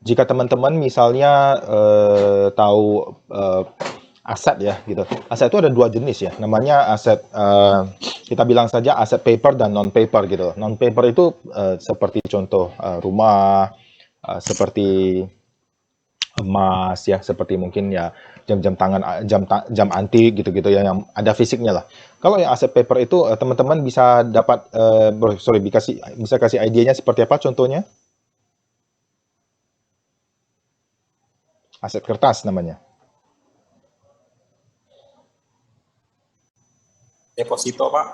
jika teman-teman misalnya tahu aset ya gitu. Aset itu ada dua jenis ya. Namanya aset kita bilang saja aset paper dan non paper gitu. Non paper itu seperti contoh rumah, seperti emas ya, seperti mungkin ya jam-jam tangan, jam antik gitu-gitu ya, yang ada fisiknya lah. Kalau yang aset paper itu teman-teman bisa dapat bisa kasih idenya seperti apa contohnya? Aset kertas namanya. Deposito, Pak.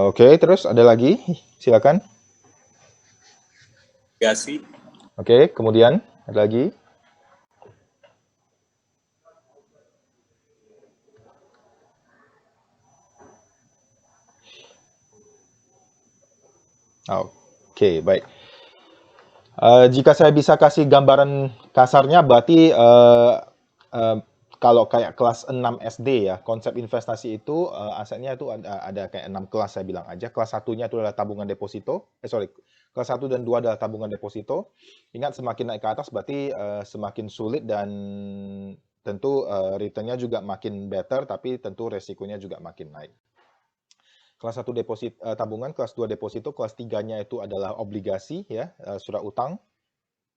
Oke, terus ada lagi? Silakan. Obligasi. Oke, kemudian ada lagi? Oke, baik. Jika saya bisa kasih gambaran kasarnya, berarti kalau kayak kelas 6 SD ya, konsep investasi itu asetnya itu ada kayak 6 kelas saya bilang aja. Kelas satunya itu adalah tabungan deposito. Kelas 1 dan 2 adalah tabungan deposito. Ingat, semakin naik ke atas berarti semakin sulit dan tentu returnnya juga makin better, tapi tentu resikonya juga makin naik. Kelas 1 tabungan, kelas 2 deposito, kelas 3-nya itu adalah obligasi ya, surat utang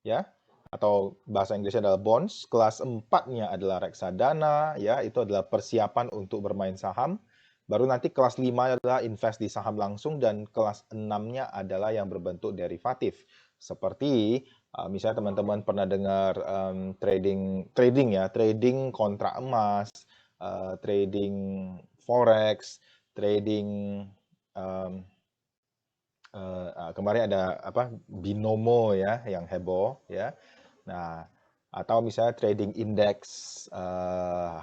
ya, atau bahasa Inggrisnya adalah bonds. Kelas 4-nya adalah reksadana ya, itu adalah persiapan untuk bermain saham. Baru nanti kelas 5 adalah invest di saham langsung, dan kelas 6-nya adalah yang berbentuk derivatif. Seperti misalnya teman-teman pernah dengar trading ya, trading kontrak emas, trading forex, trading kemarin ada binomo ya yang heboh ya. Nah, atau misalnya trading indeks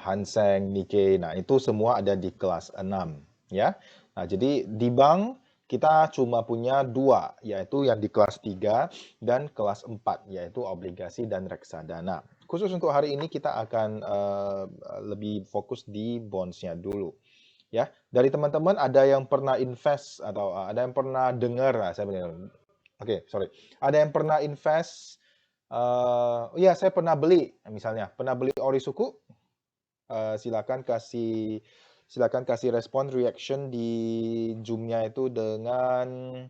Hang Seng, Nikkei. Nah, itu semua ada di kelas 6 ya. Nah, jadi di bank kita cuma punya dua, yaitu yang di kelas 3 dan kelas 4, yaitu obligasi dan reksadana. Khusus untuk hari ini kita akan lebih fokus di bonds-nya dulu. Ya, dari teman-teman ada yang pernah invest atau ada yang pernah dengar, sorry. Ada yang pernah invest, ya saya pernah beli, misalnya pernah beli ori suku. Silakan kasih respon reaction di Zoom-nya itu dengan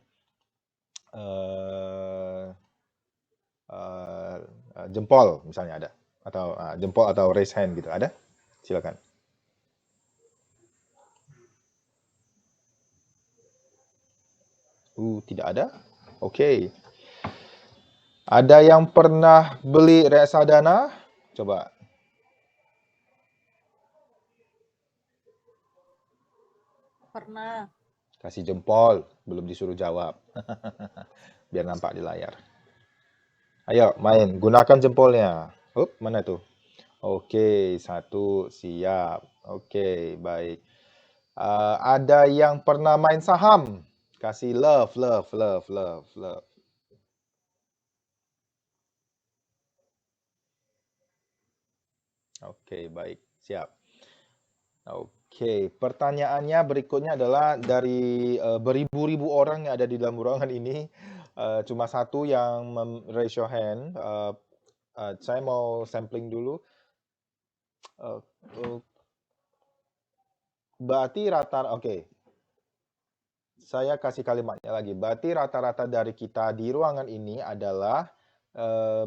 jempol misalnya ada, atau jempol atau raise hand gitu ada. Silakan. Tidak ada. Oke. Ada yang pernah beli reksadana? Coba. Pernah. Kasih jempol, belum disuruh jawab. Biar nampak di layar. Ayo, main. Gunakan jempolnya. Mana tuh? Oke, satu. Siap. Oke, baik. Ada yang pernah main saham? Kasih love. Oke, baik. Siap. Oke, pertanyaannya berikutnya adalah dari beribu-ribu orang yang ada di dalam ruangan ini, cuma satu yang raise your hand. Saya mau sampling dulu. Berarti oke. Saya kasih kalimatnya lagi. Berarti rata-rata dari kita di ruangan ini adalah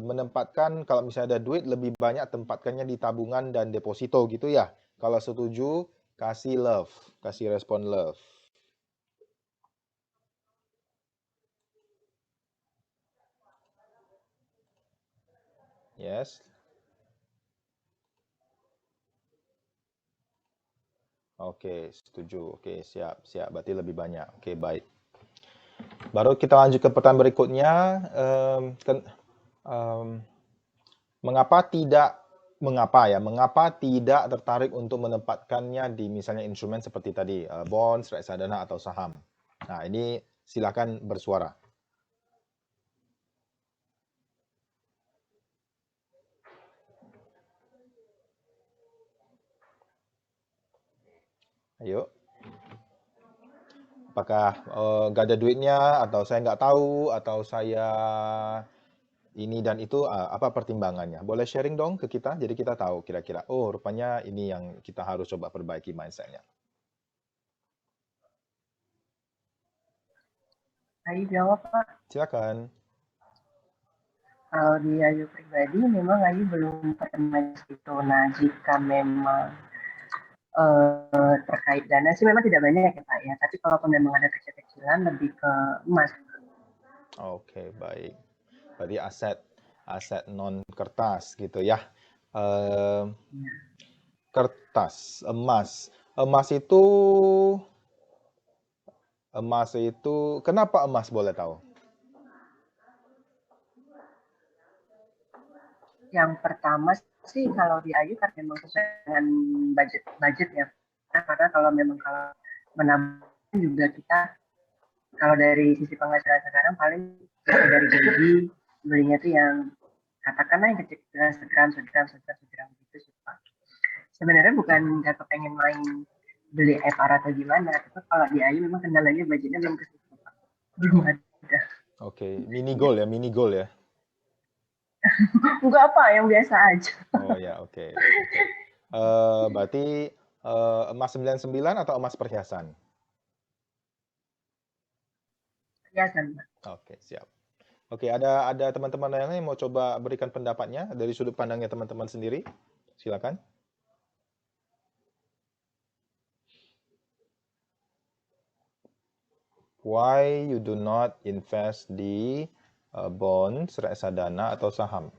menempatkan, kalau misalnya ada duit, lebih banyak tempatkannya di tabungan dan deposito gitu ya. Kalau setuju, kasih love, kasih respon love. Yes. Oke, setuju. Oke, siap. Berarti lebih banyak. Oke, baik. Baru kita lanjut ke pertanyaan berikutnya. Mengapa tidak tertarik untuk menempatkannya di misalnya instrumen seperti tadi, bonds, reksadana atau saham? Nah, ini silakan bersuara. Ayo. Apakah nggak ada duitnya, atau saya nggak tahu, atau saya ini dan itu, apa pertimbangannya? Boleh sharing dong ke kita, jadi kita tahu kira-kira, oh rupanya ini yang kita harus coba perbaiki mindset-nya. Ayo jawab, Pak. Silakan. Kalau di Ayu pribadi, memang Ayu belum pernah itu. Nah, jika memang terkait dana sih memang tidak banyak ya Pak ya. Tapi kalau memang ada kecil-kecilan lebih ke emas. Oke, baik. Berarti aset non kertas gitu ya. Eh, Ya. Kertas, emas. Emas itu kenapa emas boleh tahu? Yang pertama sih kalau di Ayu kan memang sesuai dengan budget ya. Karena kalau memang kalau menabung juga kita kalau dari sisi penghasilan sekarang paling dari gaji belinya tuh yang katakanlah yang kecil-kecilan segram gitu sih Pak. Sebenarnya bukan nggak kepengen main beli FR atau gimana, tapi kalau di Ayu memang kendalanya budgetnya belum ke situ Pak. Belum ada. Oke, mini goal ya, mini goal ya. Enggak apa, yang biasa aja. Oh ya, oke. Berarti emas 99 atau emas perhiasan? Perhiasan Pak. Oke, siap. Oke, ada teman-teman yang lain mau coba berikan pendapatnya dari sudut pandangnya teman-teman sendiri? Silakan. Why you do not invest di bonds, reksadana atau saham?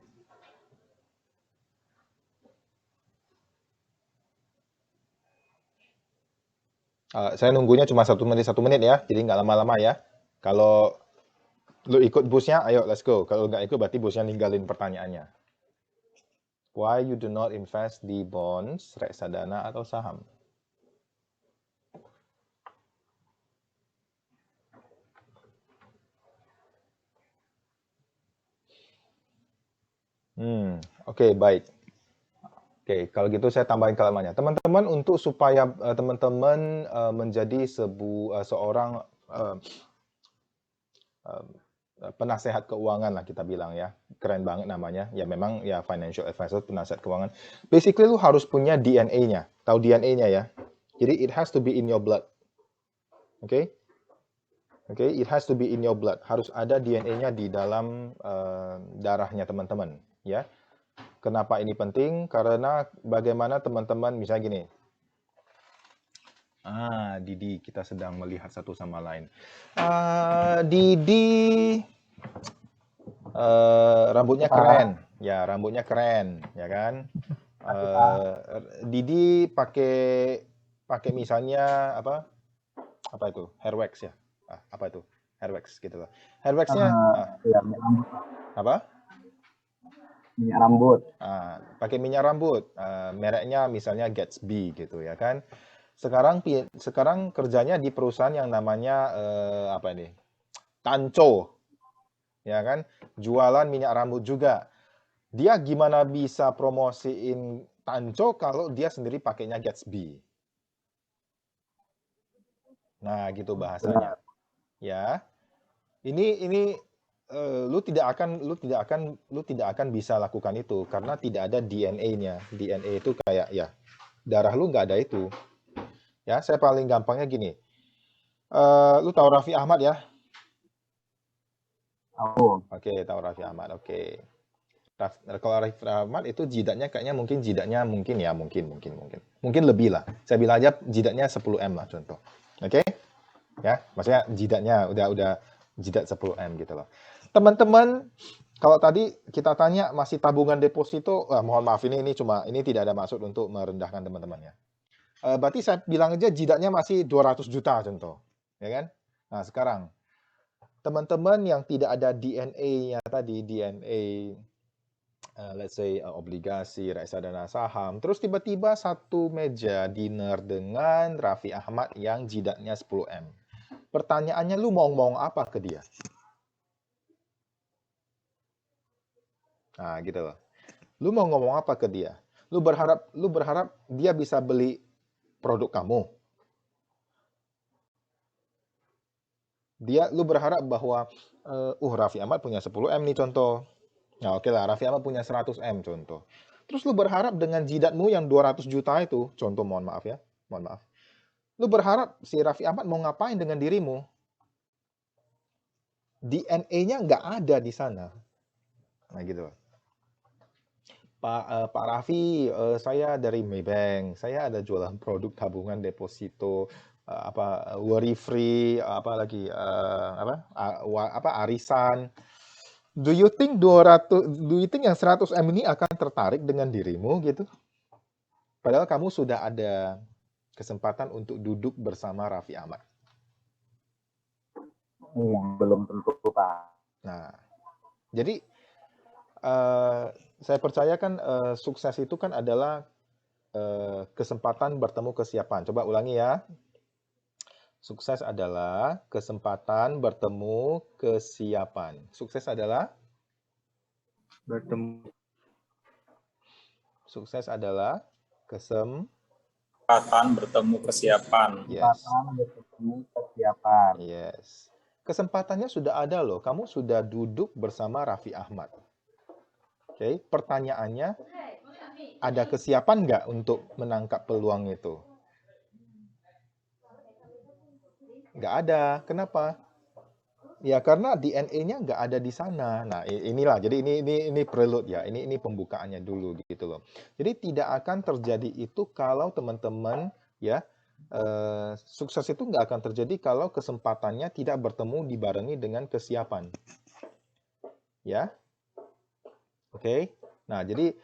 Saya nunggunya cuma 1 menit ya, jadi nggak lama-lama ya. Kalau lu ikut busnya, ayo let's go. Kalau nggak ikut, berarti busnya ninggalin pertanyaannya. Why you do not invest di bonds, reksadana atau saham? Oke, baik. Oke, kalau gitu saya tambahin kalimatnya. Teman-teman, untuk supaya teman-teman menjadi seorang penasehat keuangan lah kita bilang ya. Keren banget namanya. Ya memang ya financial advisor, penasehat keuangan. Basically lu harus punya DNA-nya. Tahu DNA-nya ya. Jadi it has to be in your blood. Oke? Oke, it has to be in your blood. Harus ada DNA-nya di dalam darahnya teman-teman, ya. Kenapa ini penting? Karena bagaimana teman-teman, misalnya gini. Didi, kita sedang melihat satu sama lain. Didi, rambutnya keren. Ya, rambutnya keren, ya kan? Didi pakai misalnya apa itu? Hair wax ya? Apa itu? Hair wax gitu loh. Hair waxnya apa? Minyak rambut. Pakai minyak rambut. Mereknya misalnya Gatsby gitu ya kan. Sekarang kerjanya di perusahaan yang namanya apa ini? Tanco. Ya kan? Jualan minyak rambut juga. Dia gimana bisa promosiin Tanco kalau dia sendiri pakainya Gatsby? Nah, gitu bahasanya. Ya. Ini lu tidak akan bisa lakukan itu karena tidak ada DNA-nya. DNA itu kayak ya darah lu nggak ada itu. Ya, saya paling gampangnya gini. Lu tahu Raffi Ahmad ya? Tahu. Oke, tahu Raffi Ahmad. Oke. Kalau Raffi Ahmad itu jidatnya kayaknya mungkin mungkin lebih lah. Saya bilang aja jidatnya 10M lah contoh. Oke? Ya, maksudnya jidatnya udah jidat 10M gitu loh. Teman-teman, kalau tadi kita tanya masih tabungan deposito, mohon maaf ini tidak ada maksud untuk merendahkan teman-teman ya. Berarti saya bilang aja jidatnya masih 200 juta contoh, ya kan? Nah, sekarang teman-teman yang tidak ada DNA-nya tadi, DNA let's say obligasi, reksadana saham, terus tiba-tiba satu meja dinner dengan Raffi Ahmad yang jidatnya 10M. Pertanyaannya, lu mau ngomong apa ke dia? Nah, gitu loh. Lu mau ngomong apa ke dia? Lu berharap dia bisa beli produk kamu. Lu berharap bahwa Raffi Ahmad punya 10M nih contoh. Nah, oke lah, Raffi Ahmad punya 100M contoh. Terus lu berharap dengan jidatmu yang 200 juta itu, contoh mohon maaf ya, mohon maaf. Lu berharap si Raffi Ahmad mau ngapain dengan dirimu? DNA-nya nggak ada di sana. Nah gitu. Pak Raffi, saya dari Maybank. Saya ada jualan produk tabungan deposito, worry free, arisan. Do you think yang 100M ini akan tertarik dengan dirimu gitu? Padahal kamu sudah ada kesempatan untuk duduk bersama Raffi Ahmad. Belum tentu, Pak. Nah, jadi saya percaya kan sukses itu kan adalah kesempatan bertemu kesiapan. Coba ulangi ya. Sukses adalah kesempatan bertemu kesiapan. Sukses adalah Bertemu. Sukses adalah Kesempatan bertemu kesiapan. Yes. Bertemu kesiapan. Yes. Kesempatannya sudah ada loh. Kamu sudah duduk bersama Raffi Ahmad. Oke, pertanyaannya, ada kesiapan nggak untuk menangkap peluang itu? Nggak ada. Kenapa? Ya karena DNA-nya nggak ada di sana. Nah inilah. Jadi ini prelude ya. Ini pembukaannya dulu gitu loh. Jadi tidak akan terjadi itu kalau teman-teman ya sukses itu nggak akan terjadi kalau kesempatannya tidak bertemu dibarengi dengan kesiapan. Ya, oke. Nah jadi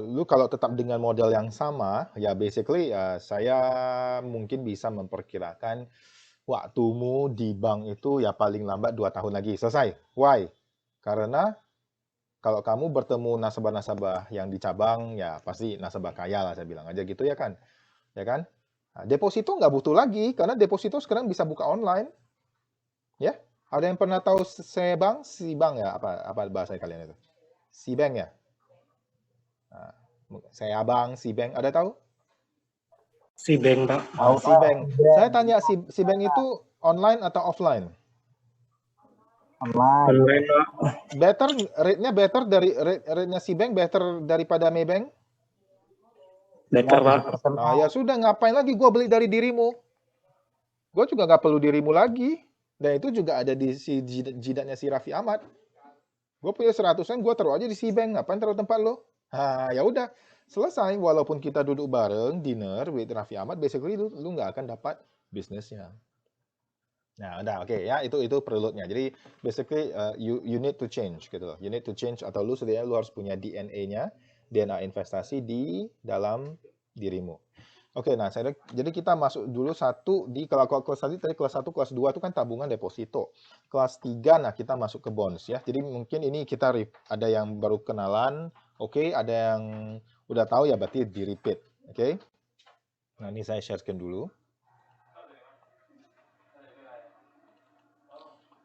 lu kalau tetap dengan model yang sama, ya basically saya mungkin bisa memperkirakan waktumu di bank itu ya paling lambat 2 tahun lagi selesai. Why? Karena kalau kamu bertemu nasabah-nasabah yang di cabang, ya pasti nasabah kaya lah saya bilang aja gitu ya kan. Ya kan? Nah, deposito nggak butuh lagi, karena deposito sekarang bisa buka online. Ya? Ada yang pernah tahu Sebang? Sibang ya? Apa bahasa kalian itu? Sibang ya? Nah, saya abang, Sibang. Ada tahu? Sibang, Pak. Sibang. Saya tanya Sibang itu online atau offline? Online. Online, Pak. Better, rate-nya better dari rate-nya Sibang better daripada Maybank? Better, Pak. Nah, ya sudah, ngapain lagi gue beli dari dirimu? Gue juga nggak perlu dirimu lagi. Dan itu juga ada di jidatnya si Raffi Ahmad. Gue punya 100-an, gue taruh aja di Sibang. Ngapain taruh tempat lo? Nah, ya udah. Selesai, walaupun kita duduk bareng, dinner with Raffi Ahmad, basically lu nggak akan dapat bisnisnya. Nah, udah oke ya, itu prelude-nya. Jadi basically you need to change gitu loh. You need to change atau lu harus punya DNA-nya, DNA investasi di dalam dirimu. Oke, nah jadi kita masuk dulu kalau kelas tadi kelas 1, kelas 2 itu kan tabungan deposito. Kelas 3 nah kita masuk ke bonds ya. Jadi mungkin ini kita ada yang baru kenalan, oke, ada yang udah tahu ya berarti di repeat, oke. Nah, ini saya sharekan dulu.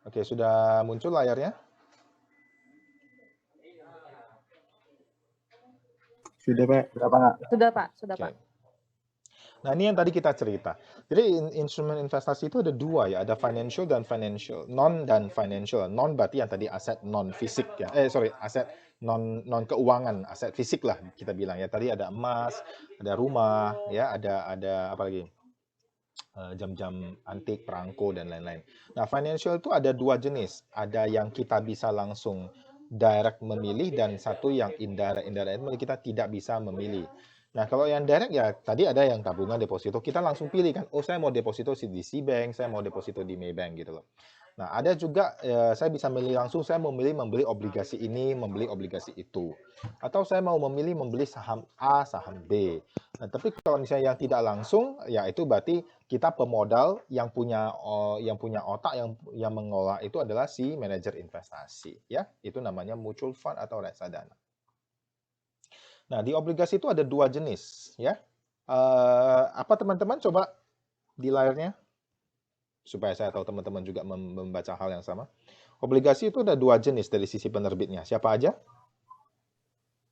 Oke, sudah muncul layarnya? Sudah, Pak. Sudah, Pak. Sudah, Pak. Sudah, Oke. Pak. Nah, ini yang tadi kita cerita. Jadi instrumen investasi itu ada dua ya, ada financial dan financial, non dan financial. Non berarti yang tadi aset non fisik ya. Aset non keuangan, aset fisik lah kita bilang ya. Tadi ada emas, ada rumah, ya, ada apa lagi? Jam-jam antik, perangko dan lain-lain. Nah, financial itu ada dua jenis. Ada yang kita bisa langsung direct memilih dan satu yang indirect. Indirect itu kita tidak bisa memilih. Nah, kalau yang direct ya tadi ada yang tabungan deposito, kita langsung pilih kan, oh saya mau deposito di Cbank, saya mau deposito di Maybank gitu loh. Nah, ada juga saya bisa memilih langsung, saya memilih membeli obligasi ini, membeli obligasi itu. Atau saya mau memilih membeli saham A, saham B. Nah, tapi kalau misalnya yang tidak langsung, ya itu berarti kita pemodal yang punya otak yang mengolah itu adalah si manajer investasi ya. Itu namanya mutual fund atau reksadana. Nah, di obligasi itu ada dua jenis ya. Apa teman-teman coba di layarnya supaya saya tahu teman-teman juga membaca hal yang sama. Obligasi itu ada dua jenis dari sisi penerbitnya. Siapa aja?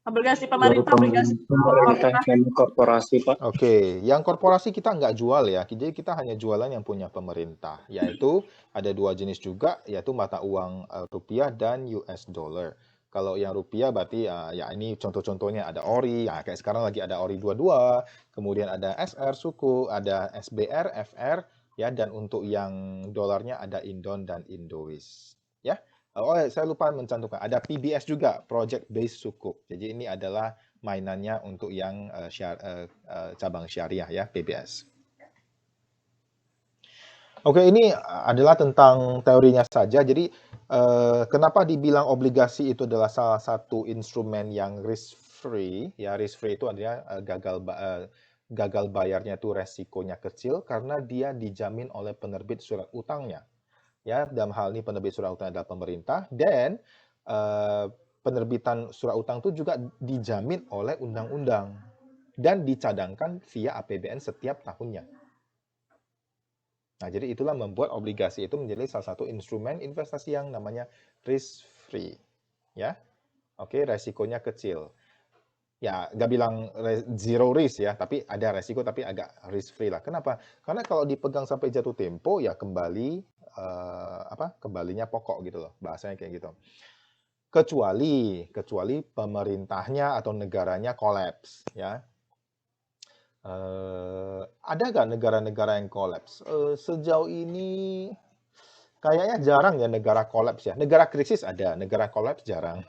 Obligasi pemerintah, obligasi Pemerintah korporasi. dan korporasi, Pak. Oke, yang korporasi kita nggak jual ya, jadi kita hanya jualan yang punya pemerintah, yaitu ada dua jenis juga, yaitu mata uang rupiah dan US dollar. Kalau yang rupiah berarti ya ini contoh-contohnya ada ORI, ya kayak sekarang lagi ada ORI 22, kemudian ada SR suku, ada SBR, FR, ya, dan untuk yang dolarnya ada Indon dan Indois, ya. Oh, saya lupa mencantumkan, ada PBS juga, Project Based Sukuk. Jadi ini adalah mainannya untuk yang cabang syariah ya, PBS. Oke, ini adalah tentang teorinya saja. Jadi kenapa dibilang obligasi itu adalah salah satu instrumen yang risk free? Ya, risk free itu artinya gagal bayarnya itu resikonya kecil karena dia dijamin oleh penerbit surat utangnya. Ya, dalam hal ini penerbit surat utang adalah pemerintah, dan penerbitan surat utang itu juga dijamin oleh undang-undang dan dicadangkan via APBN setiap tahunnya. Nah, jadi itulah membuat obligasi itu menjadi salah satu instrumen investasi yang namanya risk free, ya. Oke, resikonya kecil. Ya, nggak bilang zero risk ya, tapi ada resiko tapi agak risk free lah. Kenapa? Karena kalau dipegang sampai jatuh tempo ya kembalinya pokok gitu loh, bahasanya kayak gitu. Kecuali pemerintahnya atau negaranya kolaps ya. Ada nggak negara-negara yang kolaps? Sejauh ini kayaknya jarang ya negara kolaps ya. Negara krisis ada, negara kolaps jarang.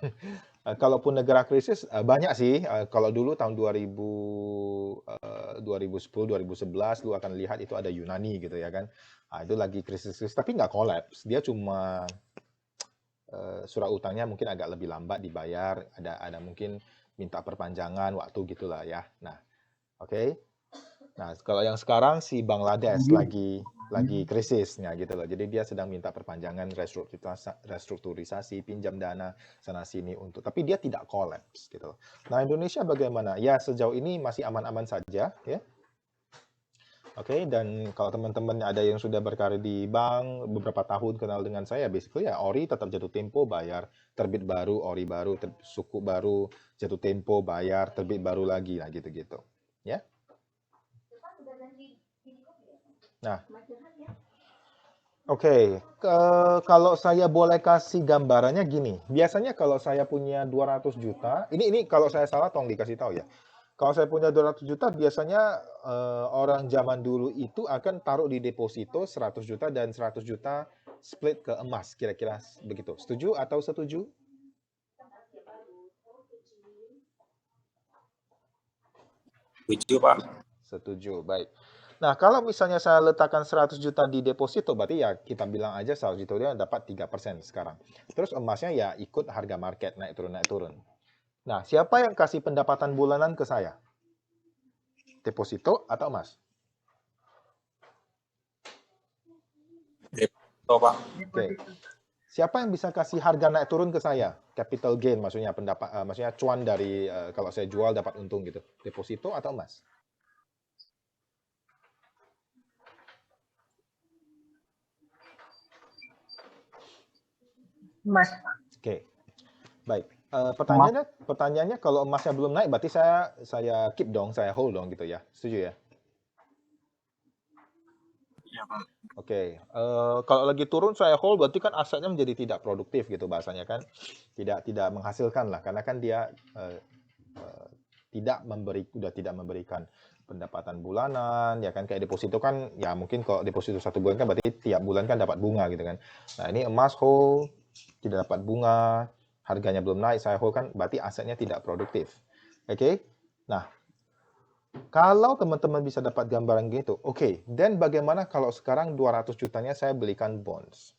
Kalaupun negara krisis banyak sih. Kalau dulu tahun 2010, 2011 lu akan lihat itu ada Yunani gitu ya kan. Nah, itu lagi krisis, tapi nggak kolaps. Dia cuma surat utangnya mungkin agak lebih lambat dibayar. Ada mungkin minta perpanjangan waktu gitulah ya. Nah, oke. Nah, kalau yang sekarang si Bangladesh lagi krisisnya gitu loh. Jadi dia sedang minta perpanjangan restrukturisasi, pinjam dana sana sini tapi dia tidak kolaps gitu loh. Nah, Indonesia bagaimana? Ya, sejauh ini masih aman-aman saja ya. Oke, dan kalau teman-teman ada yang sudah berkarir di bank beberapa tahun kenal dengan saya, basically ya ORI tetap jatuh tempo bayar, terbit baru, ORI baru, suku baru, jatuh tempo bayar, terbit baru lagi lah gitu-gitu. Ya. Nah, oke, kalau saya boleh kasih gambarannya gini, biasanya kalau saya punya 200 juta, ini kalau saya salah tolong dikasih tahu ya. Kalau saya punya 200 juta, biasanya orang zaman dulu itu akan taruh di deposito 100 juta dan 100 juta split ke emas, kira-kira begitu. Setuju atau setuju? Setuju, Pak. Setuju, baik. Nah, kalau misalnya saya letakkan 100 juta di deposito, berarti ya kita bilang aja 100 juta dia dapat 3% sekarang. Terus emasnya ya ikut harga market, naik turun. Nah, siapa yang kasih pendapatan bulanan ke saya? Deposito atau emas? Deposito, Pak. Oke. Siapa yang bisa kasih harga naik turun ke saya? Capital gain maksudnya maksudnya cuan dari kalau saya jual dapat untung gitu. Deposito atau emas? Mas, Oke. Baik. Pertanyaannya kalau emasnya belum naik berarti saya keep dong, saya hold dong gitu ya. Setuju ya? Iya, Pak. Oke, kalau lagi turun saya hold berarti kan asetnya menjadi tidak produktif gitu bahasanya kan, tidak menghasilkan lah karena kan dia udah tidak memberikan pendapatan bulanan ya kan, kayak deposito kan ya mungkin kalau deposito 1 bulan kan berarti tiap bulan kan dapat bunga gitu kan. Nah ini emas hold tidak dapat bunga, harganya belum naik, saya hold kan berarti asetnya tidak produktif. Oke, nah kalau teman-teman bisa dapat gambaran gitu, oke. Dan bagaimana kalau sekarang 200 jutanya saya belikan bonds?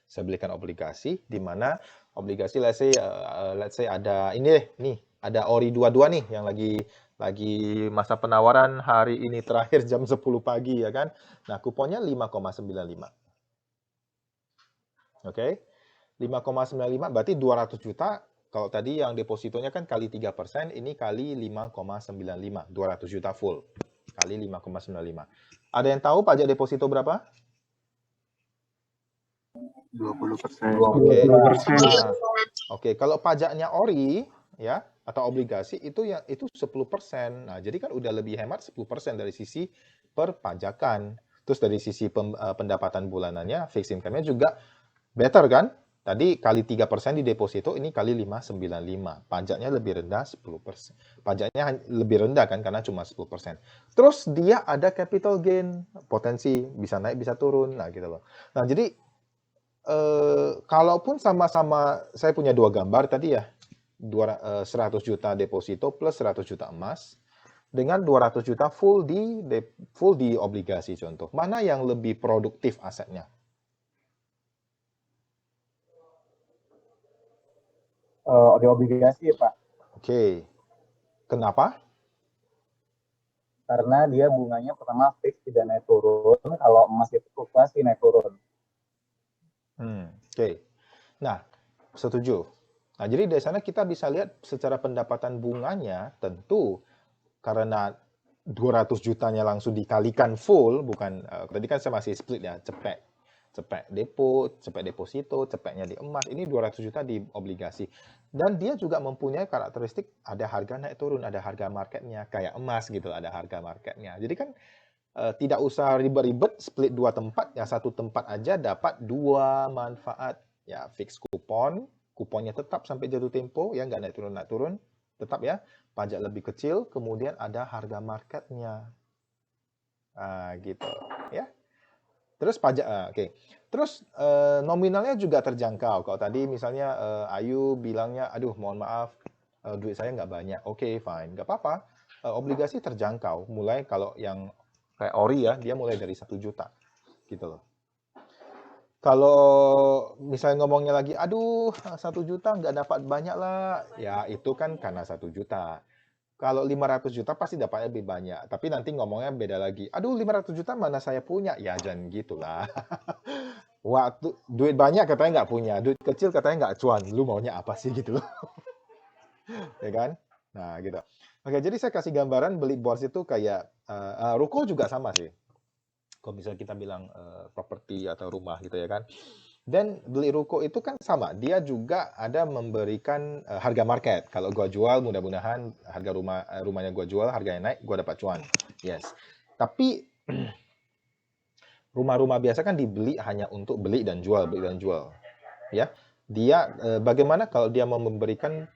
Saya belikan obligasi, di mana obligasi let's say ada ini deh, nih, ada ORI 22 nih yang lagi masa penawaran hari ini terakhir jam 10 pagi ya kan. Nah, kuponnya 5,95. Oke. 5,95 berarti 200 juta. Kalau tadi yang depositonya kan kali 3%, ini kali 5,95. 200 juta full. Kali 5,95. Ada yang tahu pajak deposito berapa? 20%. Oke. 20%. Nah, oke, kalau pajaknya ORI, ya atau obligasi itu 10%. Nah, jadi kan udah lebih hemat 10% dari sisi perpajakan. Terus dari sisi pendapatan bulanannya, fixed income-nya juga better kan? Tadi kali 3% di deposito, ini kali 595. Pajaknya lebih rendah 10%. Pajaknya lebih rendah kan karena cuma 10%. Terus dia ada capital gain, potensi bisa naik bisa turun. Nah, gitu loh. Nah, jadi kalaupun sama-sama saya punya dua gambar tadi ya, 100 juta deposito plus 100 juta emas dengan 200 juta full di obligasi contoh. Mana yang lebih produktif asetnya? Di obligasi ya Pak, Oke. Kenapa? karena dia bunganya pertama fix tidak naik turun, kalau emas itu fluktuasi naik turun. Oke. Nah, setuju. Nah, jadi dari sana kita bisa lihat secara pendapatan bunganya tentu karena 200 jutanya langsung dikalikan full, bukan tadi kan saya masih split ya, cepek deposito, cepeknya di emas, ini 200 juta di obligasi. Dan dia juga mempunyai karakteristik ada harga naik turun, ada harga marketnya, kayak emas gitu, ada harga marketnya. Jadi kan tidak usah ribet-ribet split dua tempat, ya satu tempat aja dapat dua manfaat. Ya fix kuponnya tetap sampai jatuh tempo, ya nggak naik turun, tetap ya. Pajak lebih kecil, kemudian ada harga marketnya. Gitu ya. Terus pajak, oke. Terus nominalnya juga terjangkau. Kalau tadi misalnya Ayu bilangnya, aduh mohon maaf, duit saya nggak banyak. Oke, fine, nggak apa-apa. Obligasi terjangkau. Mulai kalau yang kayak Ori ya, dia mulai dari 1 juta. Gitu loh. Kalau misalnya ngomongnya lagi, aduh 1 juta nggak dapat banyak lah. Ya itu kan karena 1 juta. Kalau 500 juta pasti dapatnya lebih banyak. Tapi nanti ngomongnya beda lagi. Aduh 500 juta mana saya punya? Ya jangan gitulah. Waktu duit banyak katanya nggak punya. Duit kecil katanya nggak cuan. Lu maunya apa sih gitu loh. Ya kan? Nah gitu. Oke, jadi saya kasih gambaran beli bonds itu kayak ruko juga sama sih. Kalau misalnya kita bilang properti atau rumah gitu ya kan. Dan beli ruko itu kan sama, dia juga ada memberikan harga market. Kalau gua jual, mudah-mudahan harga rumahnya gua jual, harganya naik, gua dapat cuan. Yes. Tapi rumah-rumah biasa kan dibeli hanya untuk beli dan jual, ya. Dia bagaimana kalau dia mau memberikan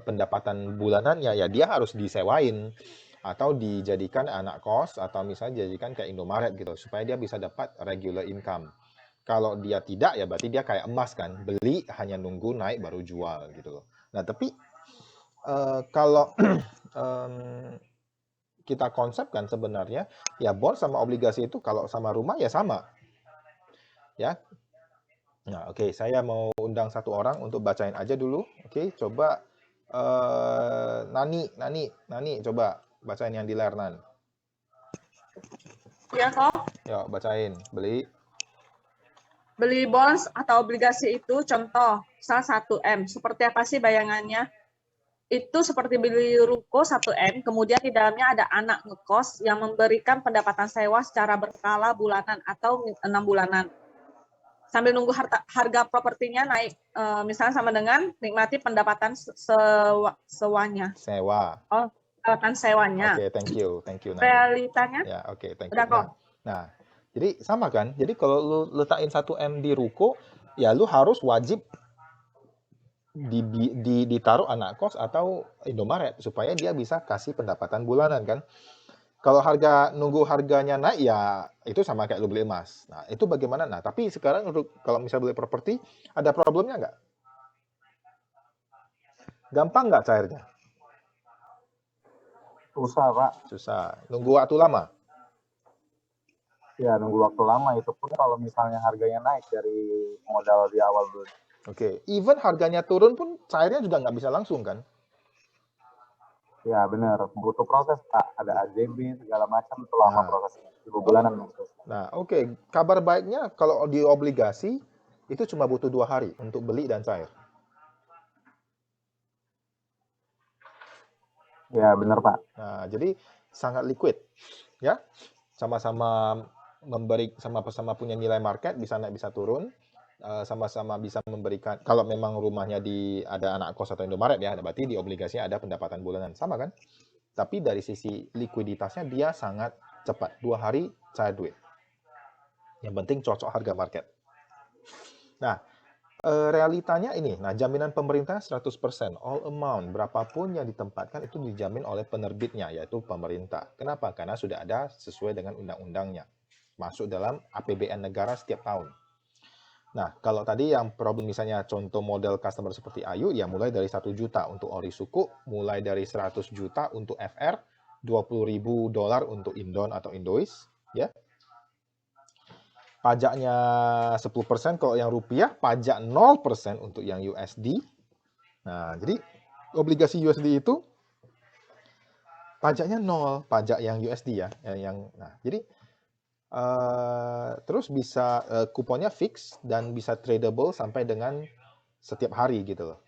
pendapatan bulanannya, ya dia harus disewain atau dijadikan anak kos atau misalnya dijadikan kayak Indomaret gitu supaya dia bisa dapat regular income. Kalau dia tidak, ya berarti dia kayak emas kan, beli hanya nunggu naik baru jual gitu loh. Nah, tapi kalau kita konsepkan sebenarnya, ya bond sama obligasi itu kalau sama rumah ya sama. Ya. Nah, oke, saya mau undang satu orang untuk bacain aja dulu. Oke, coba Nani, coba bacain yang di layar Nan. Ya kok, Yuk, bacain. beli bonds atau obligasi itu contoh, misal 1M. Seperti apa sih bayangannya? Itu seperti beli ruko 1M, kemudian di dalamnya ada anak ngekos yang memberikan pendapatan sewa secara berkala bulanan atau 6 bulanan. Sambil nunggu harga propertinya naik, misalnya sama dengan nikmati pendapatan sewanya. Sewa. Oh, pendapatan sewanya. Oke, thank you Nani. Realitanya, Ya, oke, thank you. udah kok. Nah, jadi sama kan? Jadi kalau lu letakin 1M di ruko, ya lu harus wajib ditaruh anak kos atau Indomaret supaya dia bisa kasih pendapatan bulanan kan. Kalau nunggu harganya naik ya itu sama kayak lu beli emas. Nah, itu bagaimana? Nah, tapi sekarang kalau misalnya beli properti ada problemnya nggak? Gampang nggak cairnya? Susah Pak. Susah. Nunggu waktu lama? Ya nunggu waktu lama, itu pun kalau misalnya harganya naik dari modal di awal dulu. Oke. Even harganya turun pun cairnya juga nggak bisa langsung kan? Ya benar, butuh proses Pak. Ada AJB segala macam, itu lama prosesnya. 2 bulanan maksudnya. Nah, oke. Kabar baiknya kalau di obligasi itu cuma butuh 2 hari untuk beli dan cair. Ya benar Pak. Nah, jadi sangat liquid, ya. Sama-sama punya nilai market, bisa naik bisa turun. sama-sama bisa memberikan, kalau memang rumahnya ada anak kos atau Indomaret ya, berarti di obligasinya ada pendapatan bulanan, sama kan? Tapi dari sisi likuiditasnya dia sangat cepat, 2 hari cair duit. Yang penting cocok harga market. Nah, realitanya ini, nah jaminan pemerintah 100%, all amount, berapapun yang ditempatkan itu dijamin oleh penerbitnya, yaitu pemerintah. Kenapa? Karena sudah ada sesuai dengan undang-undangnya, masuk dalam APBN negara setiap tahun. Nah, kalau tadi yang problem misalnya contoh model customer seperti Ayu, ya mulai dari 1 juta untuk ori suku, mulai dari 100 juta untuk FR, $20.000 untuk Indon atau Indois, ya. Pajaknya 10% kalau yang rupiah, pajak 0% untuk yang USD. Nah, jadi obligasi USD itu pajaknya 0, pajak yang USD ya. Nah, jadi terus bisa kuponnya fix dan bisa tradable sampai dengan setiap hari gitu loh.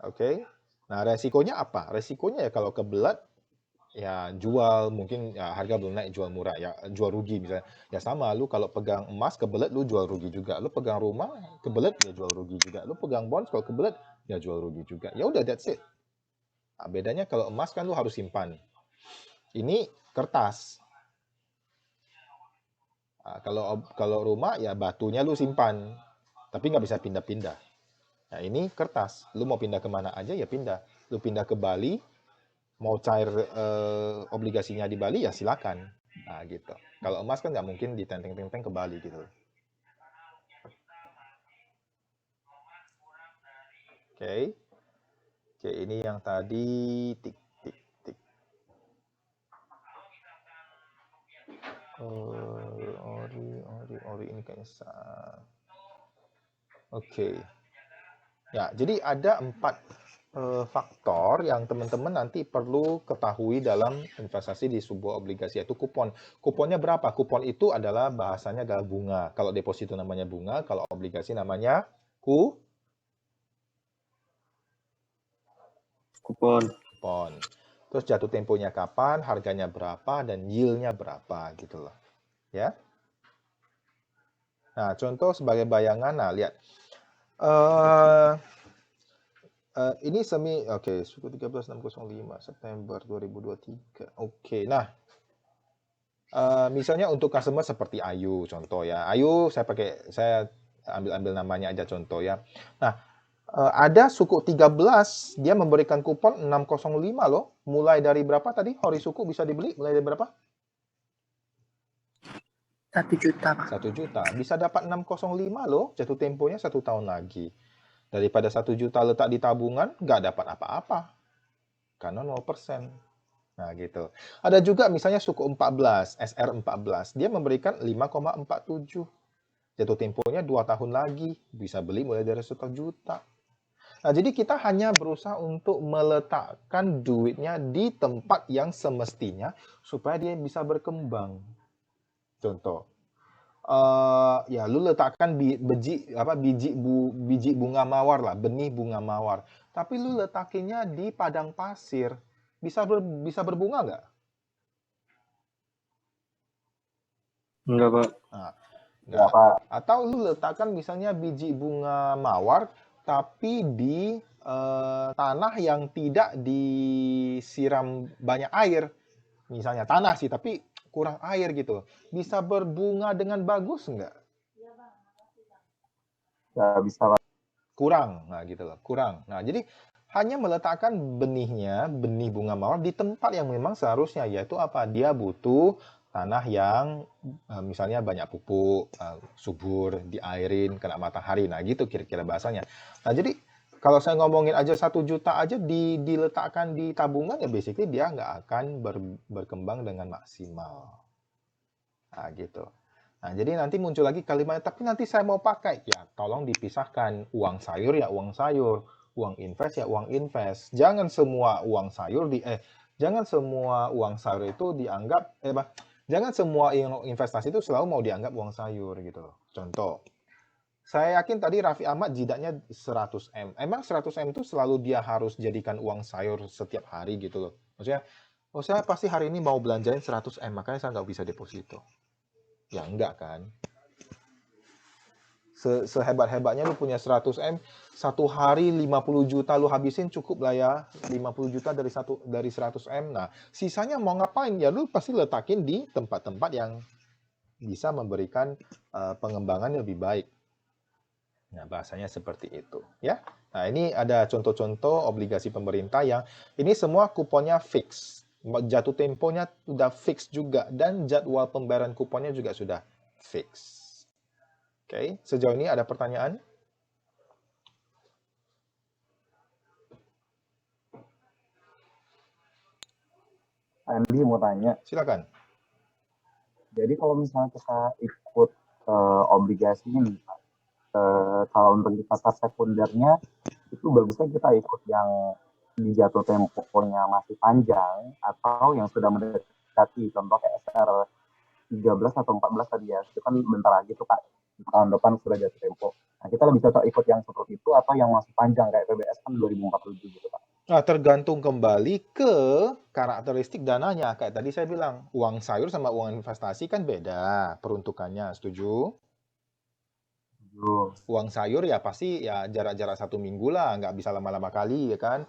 Oke. Nah, resikonya apa? Resikonya ya kalau kebelet ya jual, mungkin ya harga belum naik jual murah, ya jual rugi misalnya. Ya sama, lu kalau pegang emas kebelet lu jual rugi juga. Lu pegang rumah kebelet ya jual rugi juga. Lu pegang bonds kalau kebelet ya jual rugi juga. Ya udah, that's it. Nah, bedanya kalau emas kan lu harus simpan. Ini kertas. Nah, kalau rumah ya batunya lu simpan, tapi nggak bisa pindah-pindah. Nah, ini kertas. Lu mau pindah kemana aja ya pindah. Lu pindah ke Bali, mau cair obligasinya di Bali ya silakan. Nah, gitu. Kalau emas kan nggak mungkin ditenteng-tenteng ke Bali gitu. Oke. Oke, ini yang tadi tik. Ori ini kayaknya Oke. Ya, jadi ada 4 faktor yang teman-teman nanti perlu ketahui dalam investasi di sebuah obligasi, yaitu kupon. Kuponnya berapa? Kupon itu adalah bahasanya adalah bunga. Kalau deposito namanya bunga, kalau obligasi namanya Kupon. kupon. Terus jatuh temponya kapan, harganya berapa, dan yield-nya berapa gitu loh. Ya. Nah, contoh sebagai bayangan, nah lihat. Ini suku 13605 September 2023. Oke, nah misalnya untuk customer seperti Ayu, contoh ya. Ayu saya ambil namanya aja contoh ya. Nah, ada suku 13, dia memberikan kupon 605 loh. Mulai dari berapa tadi? Hori suku bisa dibeli mulai dari berapa? 1 juta, Pak. 1 juta. Bisa dapat 605 loh, jatuh temponya 1 tahun lagi. Daripada 1 juta letak di tabungan, nggak dapat apa-apa. Karena 0%. Nah, gitu. Ada juga misalnya suku 14, SR14. Dia memberikan 5,47. Jatuh temponya 2 tahun lagi. Bisa beli mulai dari 1 juta. Nah, jadi kita hanya berusaha untuk meletakkan duitnya di tempat yang semestinya supaya dia bisa berkembang. Contoh, ya lu letakkan biji bunga mawar lah, benih bunga mawar. Tapi lu letakinnya di padang pasir, bisa berbunga nggak? Enggak, Pak. Nah, Ya, nggak. Pak. Atau lu letakkan misalnya biji bunga mawar, tapi di tanah yang tidak disiram banyak air. Misalnya tanah sih, tapi kurang air gitu. Bisa berbunga dengan bagus nggak? Ya, bisa, Pak. Kurang, nah gitu loh, kurang. Nah, jadi hanya meletakkan benihnya, benih bunga mawar di tempat yang memang seharusnya, yaitu apa? Dia butuh tanah yang misalnya banyak pupuk, subur, diairin, kena matahari. Nah, gitu kira-kira bahasanya. Nah, jadi kalau saya ngomongin aja 1 juta aja diletakkan di tabungan, ya basically dia nggak akan berkembang dengan maksimal. Nah, gitu. Nah, jadi nanti muncul lagi kalimat, tapi nanti saya mau pakai. Ya, tolong dipisahkan. Uang sayur ya uang sayur. Uang invest ya uang invest. Jangan semua uang sayur jangan semua uang sayur itu dianggap, jangan semua investasi itu selalu mau dianggap uang sayur gitu loh. Contoh, saya yakin tadi Raffi Ahmad jidatnya 100M. Emang 100M itu selalu dia harus jadikan uang sayur setiap hari gitu loh. Maksudnya, saya pasti hari ini mau belanjain 100M, makanya saya nggak bisa deposito. Ya enggak kan. sehebat-hebatnya lu punya 100M, satu hari 50 juta lu habisin cukup lah ya. 50 juta dari 100M. Nah, sisanya mau ngapain? Ya lu pasti letakin di tempat-tempat yang bisa memberikan pengembangan lebih baik. Nah, bahasanya seperti itu, ya. Nah, ini ada contoh-contoh obligasi pemerintah yang ini semua kuponnya fix. Jatuh temponya sudah fix juga dan jadwal pembayaran kuponnya juga sudah fix. Oke, sejauh ini ada pertanyaan? Andi mau tanya, Silakan. jadi kalau misalnya kita ikut obligasi ini, kalau untuk di pasar sekundernya, itu bagusnya kita ikut yang di jatuh temponya masih panjang, atau yang sudah mendekati, contoh kayak SR 13 atau 14 tadi ya, itu kan bentar lagi tuh Kak, tahun depan sudah jatuh tempo. Nah, kita lebih cocok ikut yang seperti itu atau yang masih panjang kayak PBS kan 2047 gitu Pak. Nah, tergantung kembali ke karakteristik dananya. Kayak tadi saya bilang, uang sayur sama uang investasi kan beda peruntukannya, setuju? Uang sayur ya pasti ya jarak-jarak 1 minggu lah, nggak bisa lama-lama kali ya kan?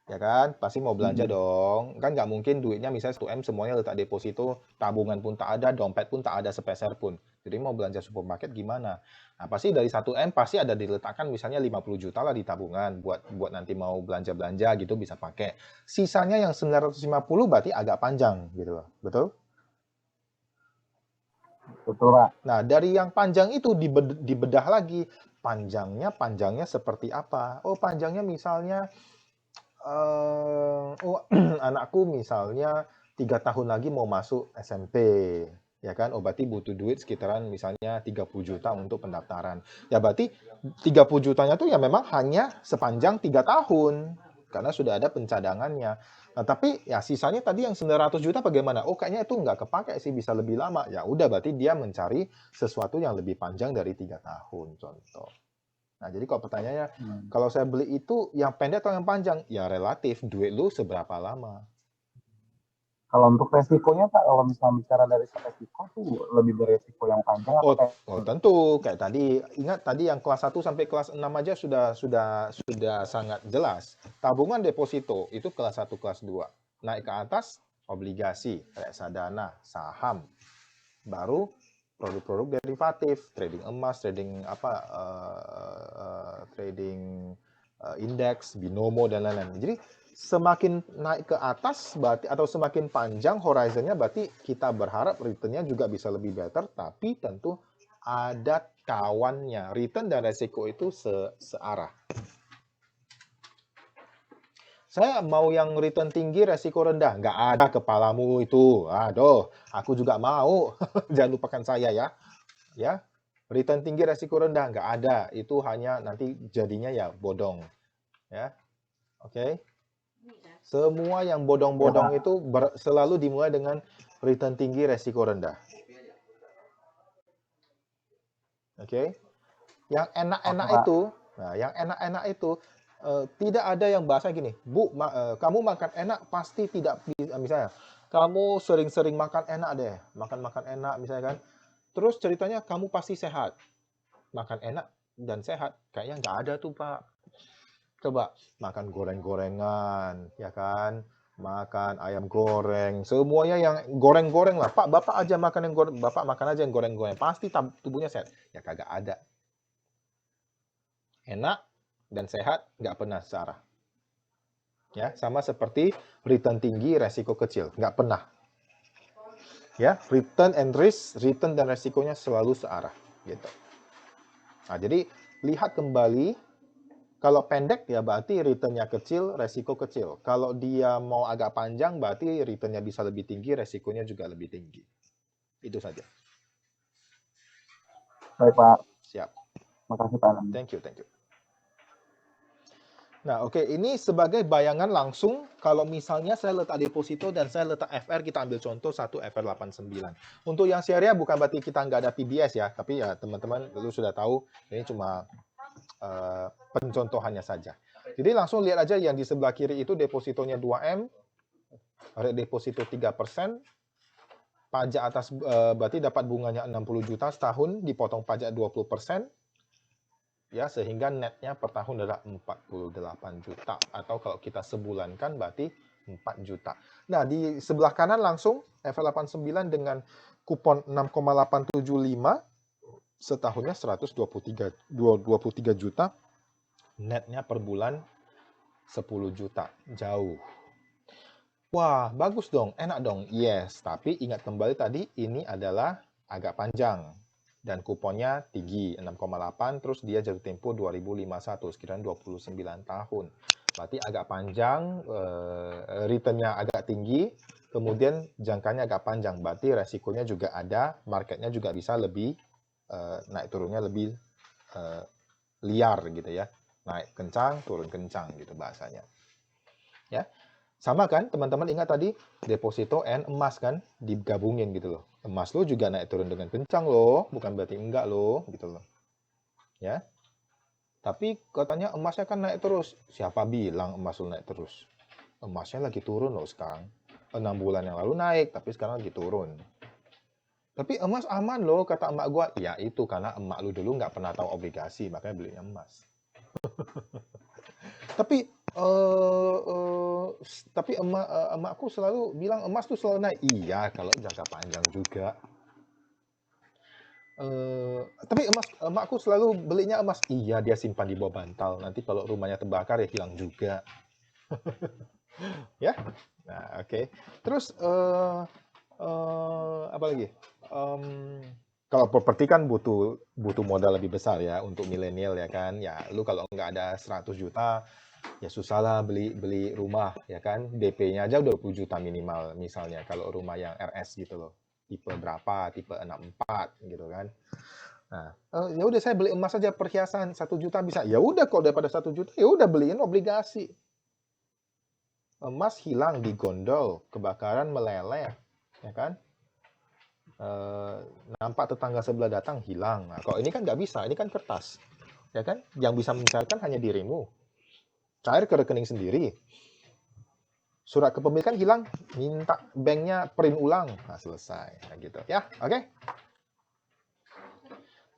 Ya kan? Pasti mau belanja dong. Kan nggak mungkin duitnya misalnya 1M semuanya letak deposito, tabungan pun tak ada, dompet pun tak ada sepeser pun. Jadi mau belanja supermarket gimana? Nah, pasti dari 1M pasti ada diletakkan misalnya 50 juta lah di tabungan buat nanti mau belanja-belanja gitu bisa pakai. Sisanya yang 950 berarti agak panjang gitu loh. Betul? Betul Pak. Nah, dari yang panjang itu dibedah lagi. Panjangnya seperti apa? Oh, panjangnya misalnya anakku misalnya 3 tahun lagi mau masuk SMP, ya kan? Oh, berarti butuh duit sekitaran misalnya 30 juta untuk pendaftaran. Ya berarti 30 jutanya tuh ya memang hanya sepanjang 3 tahun, karena sudah ada pencadangannya. Nah, tapi ya sisanya tadi yang 900 juta bagaimana? Oh, kayaknya itu nggak kepake sih, bisa lebih lama. Ya udah, berarti dia mencari sesuatu yang lebih panjang dari 3 tahun, contoh. Nah, jadi kalau pertanyaannya, kalau saya beli itu yang pendek atau yang panjang? Ya relatif, duit lu seberapa lama. Kalau untuk resikonya Pak, kalau misalnya bicara dari resiko tuh lebih beresiko yang panjang atau Oh, tentu. Kayak tadi, ingat tadi yang kelas 1 sampai kelas 6 aja sudah sangat jelas. Tabungan deposito itu kelas 1, kelas 2. Naik ke atas, obligasi, reksadana, saham. Baru produk-produk derivatif, trading emas, trading trading indeks, binomo dan lain-lain. Jadi semakin naik ke atas berarti atau semakin panjang horizonnya berarti kita berharap returnnya juga bisa lebih better, tapi tentu ada kawannya. Return dan resiko itu searah. Saya mau yang return tinggi, resiko rendah. Nggak ada kepalamu itu. Aduh, aku juga mau. Jangan lupakan saya ya. Ya, return tinggi, resiko rendah. Nggak ada. Itu hanya nanti jadinya ya bodong. Ya, oke. Semua yang bodong-bodong itu selalu dimulai dengan return tinggi, resiko rendah. Oke. Yang enak-enak itu, nah yang enak-enak itu tidak ada yang bahasa gini, Bu, kamu makan enak pasti tidak misalnya, kamu sering-sering makan enak deh, makan enak misalnya kan, terus ceritanya kamu pasti sehat, makan enak dan sehat, kayaknya nggak ada tuh Pak. Coba makan goreng-gorengan, ya kan, makan ayam goreng, semuanya yang goreng-goreng lah, Pak, Bapak aja makan yang goreng, Bapak makan aja yang goreng-goreng, pasti tubuhnya sehat, ya kagak ada. Enak dan sehat, nggak pernah searah. Ya, sama seperti return tinggi, resiko kecil, nggak pernah. Ya, return and risk, return dan resikonya selalu searah, gitu. Nah, jadi lihat kembali, kalau pendek ya berarti returnnya kecil, resiko kecil. Kalau dia mau agak panjang, berarti returnnya bisa lebih tinggi, resikonya juga lebih tinggi. Itu saja. Baik Pak. Siap. Makasih Pak. Thank you. Nah, oke, ini sebagai bayangan langsung kalau misalnya saya letak deposito dan saya letak FR, kita ambil contoh 1 FR89. Untuk yang syariah bukan berarti kita nggak ada PBS ya, tapi ya teman-teman dulu sudah tahu, ini cuma pencontohannya saja. Jadi langsung lihat aja yang di sebelah kiri itu depositonya 2M, deposito 3%, pajak atas berarti dapat bunganya 60 juta setahun, dipotong pajak 20%, Ya, sehingga netnya per tahun adalah 48 juta. Atau kalau kita sebulankan berarti 4 juta. Nah, di sebelah kanan langsung FL89 dengan kupon 6,875 setahunnya 23 juta. Netnya per bulan 10 juta. Jauh. Wah, bagus dong, enak dong. Yes, tapi ingat kembali tadi ini adalah agak panjang dan kuponnya tinggi 6,8, terus dia jatuh tempo 2051, sekiranya 29 tahun. Berarti agak panjang, returnnya agak tinggi, kemudian jangkanya agak panjang. Berarti resikonya juga ada, marketnya juga bisa lebih naik turunnya lebih liar gitu ya. Naik kencang, turun kencang gitu bahasanya. Ya. Sama kan, teman-teman ingat tadi deposito and emas kan digabungin gitu loh. Emas lo juga naik turun dengan kencang loh, bukan berarti enggak loh gitu loh. Ya. Tapi katanya emasnya kan naik terus. Siapa bilang emas lo naik terus? Emasnya lagi turun loh sekarang. 6 bulan yang lalu naik, tapi sekarang lagi turun. Tapi emas aman loh, kata emak gua. Ya itu karena emak lu dulu nggak pernah tahu obligasi, makanya belinya emas. Tapi emakku selalu bilang emas tuh selalu naik. Iya, kalau jangka panjang juga. Tapi emakku selalu belinya emas. Iya, dia simpan di bawah bantal. Nanti kalau rumahnya terbakar ya hilang juga. Ya, nah oke. Terus apa lagi? Kalau properti kan butuh modal lebih besar ya untuk milenial ya kan. Ya, lu kalau nggak ada 100 juta ya susah lah beli rumah ya kan, DP-nya aja udah 20 juta minimal misalnya kalau rumah yang RS gitu loh, tipe berapa, tipe 64 gitu kan. Nah, ya udah saya beli emas aja perhiasan 1 juta bisa. Ya udah kalau daripada 1 juta ya udah beliin obligasi. Emas hilang di gondol, kebakaran meleleh ya kan. Nampak tetangga sebelah datang hilang. Nah, kalau ini kan nggak bisa, ini kan kertas ya kan, yang bisa mencairkan hanya dirimu. Cair ke rekening sendiri. Surat kepemilikan hilang, minta banknya print ulang. Nah, selesai. Nah, gitu. Ya, oke. Okay?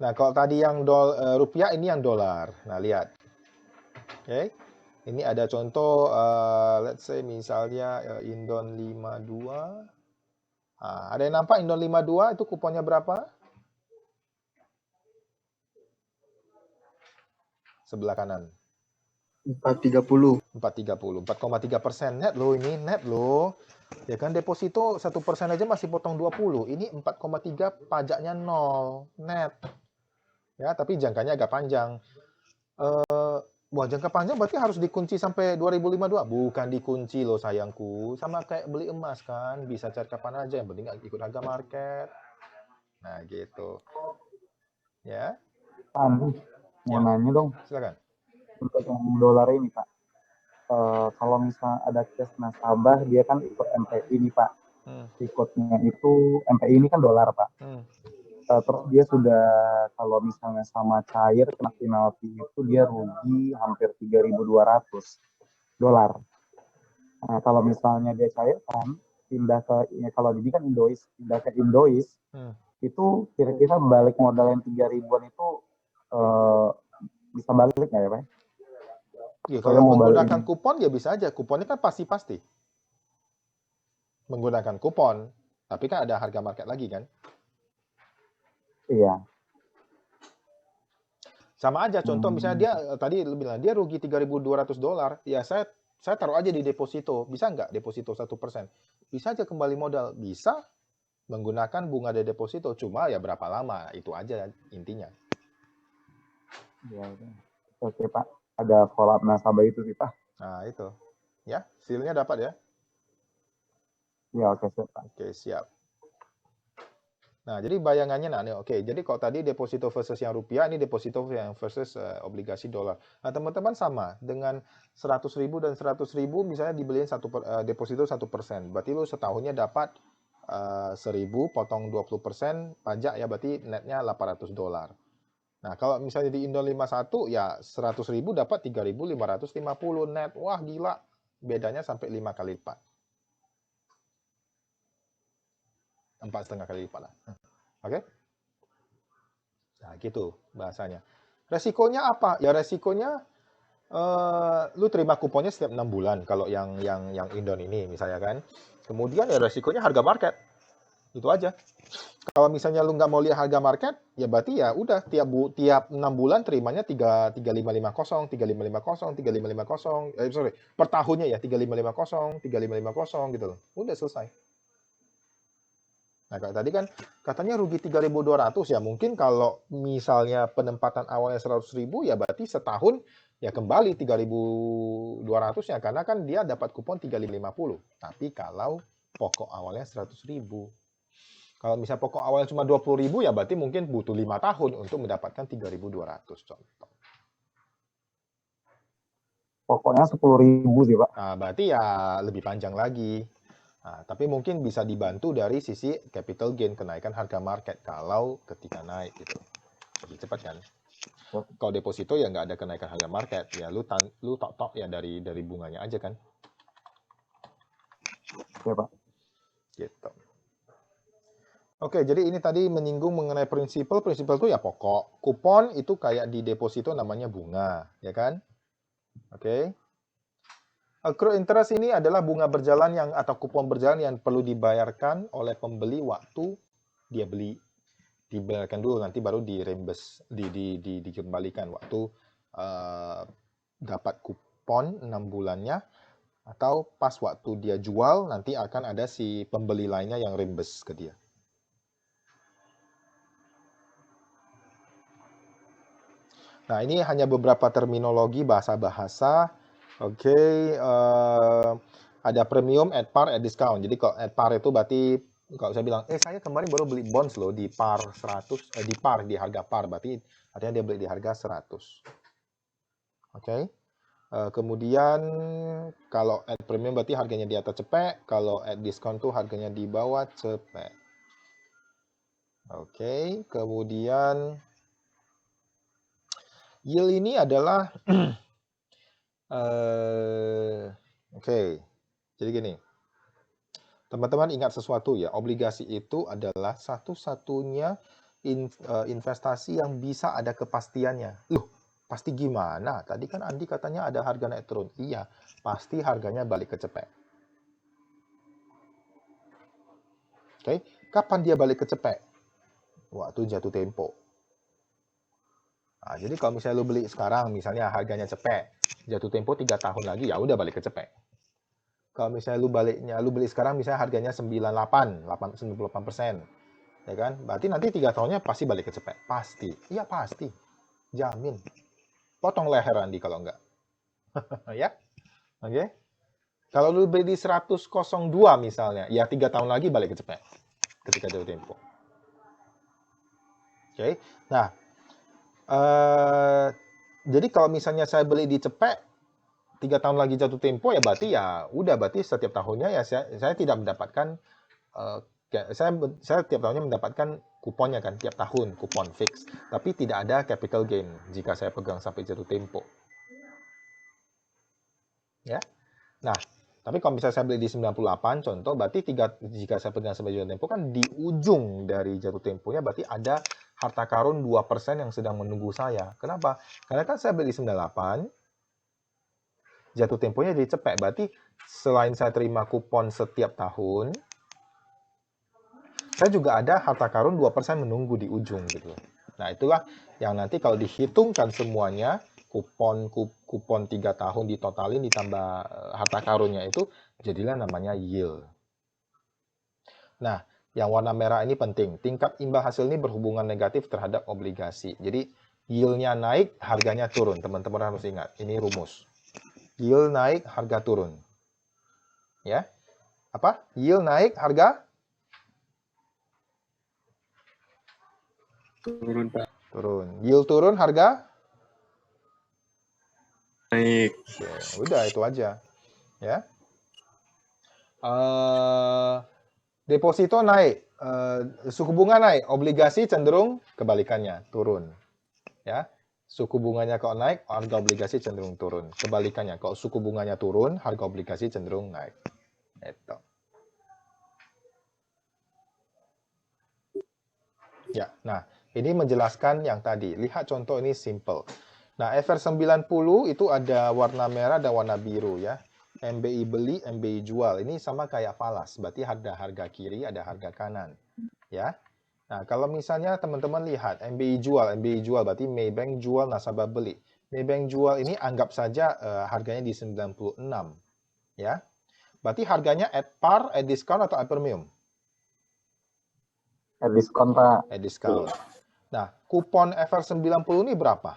Nah, kalau tadi yang rupiah, ini yang dolar. Nah, lihat. Oke. Okay? Ini ada contoh, let's say misalnya Indon 52. Nah, ada yang nampak Indon 52 itu kuponnya berapa? Sebelah kanan. 430. 4,3% net loh ini, net loh. Ya kan, deposito 1% aja masih potong 20. Ini 4,3 pajaknya 0 net. Ya, tapi jangkanya agak panjang. Wah, jangka panjang berarti harus dikunci sampai 2052. Bukan dikunci loh sayangku. Sama kayak beli emas kan, bisa cari kapan aja, yang penting nggak ikut harga market. Nah, gitu. Ya. Pak Andri, mau Ya. nanya dong, Silakan. untuk yang dolar ini Pak. Kalau misalnya ada case nasabah, dia kan ikut MPI nih Pak. Ikutnya itu, MPI ini kan dolar Pak. Terus dia sudah, kalau misalnya sama cair, kena penalti itu dia rugi hampir 3.200 dolar. Nah, kalau misalnya dia cairkan, pindah ke, ya kalau ini kan Indois, pindah ke Indois, itu kira-kira balik modal yang 3.000-an itu bisa balik nggak ya Pak? Ya, Saya kalau mau menggunakan balik. kupon ya bisa aja. Kuponnya kan pasti-pasti. Menggunakan kupon. Tapi kan ada harga market lagi kan? Iya. Sama aja, contoh misalnya dia tadi lu bilang dia rugi 3.200 dolar, ya saya taruh aja di deposito. Bisa nggak deposito 1%? Bisa aja kembali modal. Bisa menggunakan bunga dari deposito. Cuma ya berapa lama, itu aja intinya. Ya, oke Pak. Ada follow up nasabah itu sih Pak. Nah itu. Ya, feel-nya dapat ya? Ya oke siap Pak. Oke, siap. Nah, jadi bayangannya, nah, oke. Jadi kalau tadi deposito versus yang rupiah, ini deposito yang versus obligasi dolar. Nah, teman-teman sama dengan 100.000 dan 100.000, misalnya dibeliin deposito 1%. Berarti lu setahunnya dapat 1.000 potong 20% pajak ya, berarti netnya 800 dolar. Nah, kalau misalnya di Indo 51 ya 100.000 dapat 3.550 net. Wah, gila. Bedanya sampai 5 kali lipat. 4,5 kali lipat lah. Oke? Nah, gitu bahasanya. Resikonya apa? Ya resikonya lu terima kuponnya setiap 6 bulan kalau yang Indon ini misalnya kan. Kemudian ya resikonya harga market. Itu aja. Kalau misalnya lu nggak mau lihat harga market, ya berarti ya udah tiap 6 bulan terimanya 3550, 3550, 3550, sorry, per tahunnya ya 3550, 3550 gitu loh. Udah selesai. Nah, kayak tadi kan katanya rugi 3.200 ya. Mungkin kalau misalnya penempatan awalnya 100.000 ya berarti setahun ya kembali 3.200 ya karena kan dia dapat kupon 3.550. Tapi kalau pokok awalnya 100.000. Kalau misalnya pokok awalnya cuma 20.000 ya berarti mungkin butuh 5 tahun untuk mendapatkan 3.200 contoh. Pokoknya 10.000 sih, Pak. Nah, berarti ya lebih panjang lagi. Nah, tapi mungkin bisa dibantu dari sisi capital gain, kenaikan harga market kalau ketika naik gitu. Lebih cepat kan. Kalau deposito ya nggak ada kenaikan harga market, ya lu tok ya dari bunganya aja kan. Ya, Pak. Gitu. Oke, jadi ini tadi menyinggung mengenai prinsipal. Prinsipal itu ya pokok. Kupon itu kayak di deposito namanya bunga, ya kan? Oke. Accrued interest ini adalah bunga berjalan atau kupon berjalan yang perlu dibayarkan oleh pembeli waktu dia beli. Dibayarkan dulu nanti baru dikembalikan waktu dapat kupon 6 bulannya atau pas waktu dia jual nanti akan ada si pembeli lainnya yang reimburse ke dia. Nah, ini hanya beberapa terminologi bahasa-bahasa. Oke, ada premium, at par, at discount. Jadi kalau at par itu berarti kalau saya bilang, saya kemarin baru beli bonds loh di par 100, di par, di harga par. Berarti artinya dia beli di harga 100. Oke. Kemudian kalau at premium berarti harganya di atas cepek. Kalau at discount tuh harganya di bawah cepek. Oke, kemudian yield ini adalah oke. Jadi gini. Teman-teman ingat sesuatu ya, obligasi itu adalah satu-satunya investasi yang bisa ada kepastiannya. Loh, pasti gimana? Tadi kan Andi katanya ada harga naik turun. Iya, pasti harganya balik ke cepek. Oke, kapan dia balik ke cepek? Waktu jatuh tempo. Nah, jadi kalau misalnya lu beli sekarang, misalnya harganya cepek, jatuh tempo 3 tahun lagi, ya udah balik ke cepek. Kalau misalnya lu beli sekarang misalnya harganya 98%, ya kan? Berarti nanti 3 tahunnya pasti balik ke cepek. Pasti. Iya pasti. Jamin. Potong leher Andi kalau enggak. Ya? Oke? Kalau lu beli di 100.02 misalnya, ya 3 tahun lagi balik ke cepek. Ketika jatuh tempo. Oke? Nah, jadi kalau misalnya saya beli di cepek, 3 tahun lagi jatuh tempo ya berarti setiap tahunnya ya saya tidak mendapatkan saya tiap tahunnya mendapatkan kuponnya kan tiap tahun kupon fix tapi tidak ada capital gain jika saya pegang sampai jatuh tempo ya. Nah, tapi kalau misalnya saya beli di 98 contoh berarti jika saya pegang sampai jatuh tempo kan di ujung dari jatuh temponya berarti ada harta karun 2% yang sedang menunggu saya. Kenapa? Karena kan saya beli di 98 jatuh temponya jadi cepek. Berarti selain saya terima kupon setiap tahun, saya juga ada harta karun 2% menunggu di ujung gitu. Nah, itulah yang nanti kalau dihitungkan semuanya, kupon 3 tahun ditotalin ditambah harta karunnya itu jadilah namanya yield. Nah, yang warna merah ini penting. Tingkat imbal hasil ini berhubungan negatif terhadap obligasi. Jadi yield-nya naik, harganya turun. Teman-teman harus ingat, ini rumus. Yield naik, harga turun. Ya. Apa? Yield naik, harga Turun, Pak. turun. Yield turun, harga Naik. oke, udah itu aja. Ya. Deposito naik, suku bunga naik, obligasi cenderung kebalikannya, turun. Ya. Suku bunganya kalau naik, harga obligasi cenderung turun. Kebalikannya, kalau suku bunganya turun, harga obligasi cenderung naik. Itu. Ya, nah Ini menjelaskan yang tadi. Lihat contoh ini simple. Nah, FR90 itu ada warna merah dan warna biru ya. MBI beli, MBI jual. Ini sama kayak falas. Berarti ada harga kiri, ada harga kanan. Ya. Nah, kalau misalnya teman-teman lihat MBI jual berarti Maybank jual, nasabah beli. Maybank jual ini anggap saja harganya di 96. Ya. Berarti harganya at par, at discount, atau at premium? At diskon, Pak. At discount. Nah, kupon FR90 ini berapa?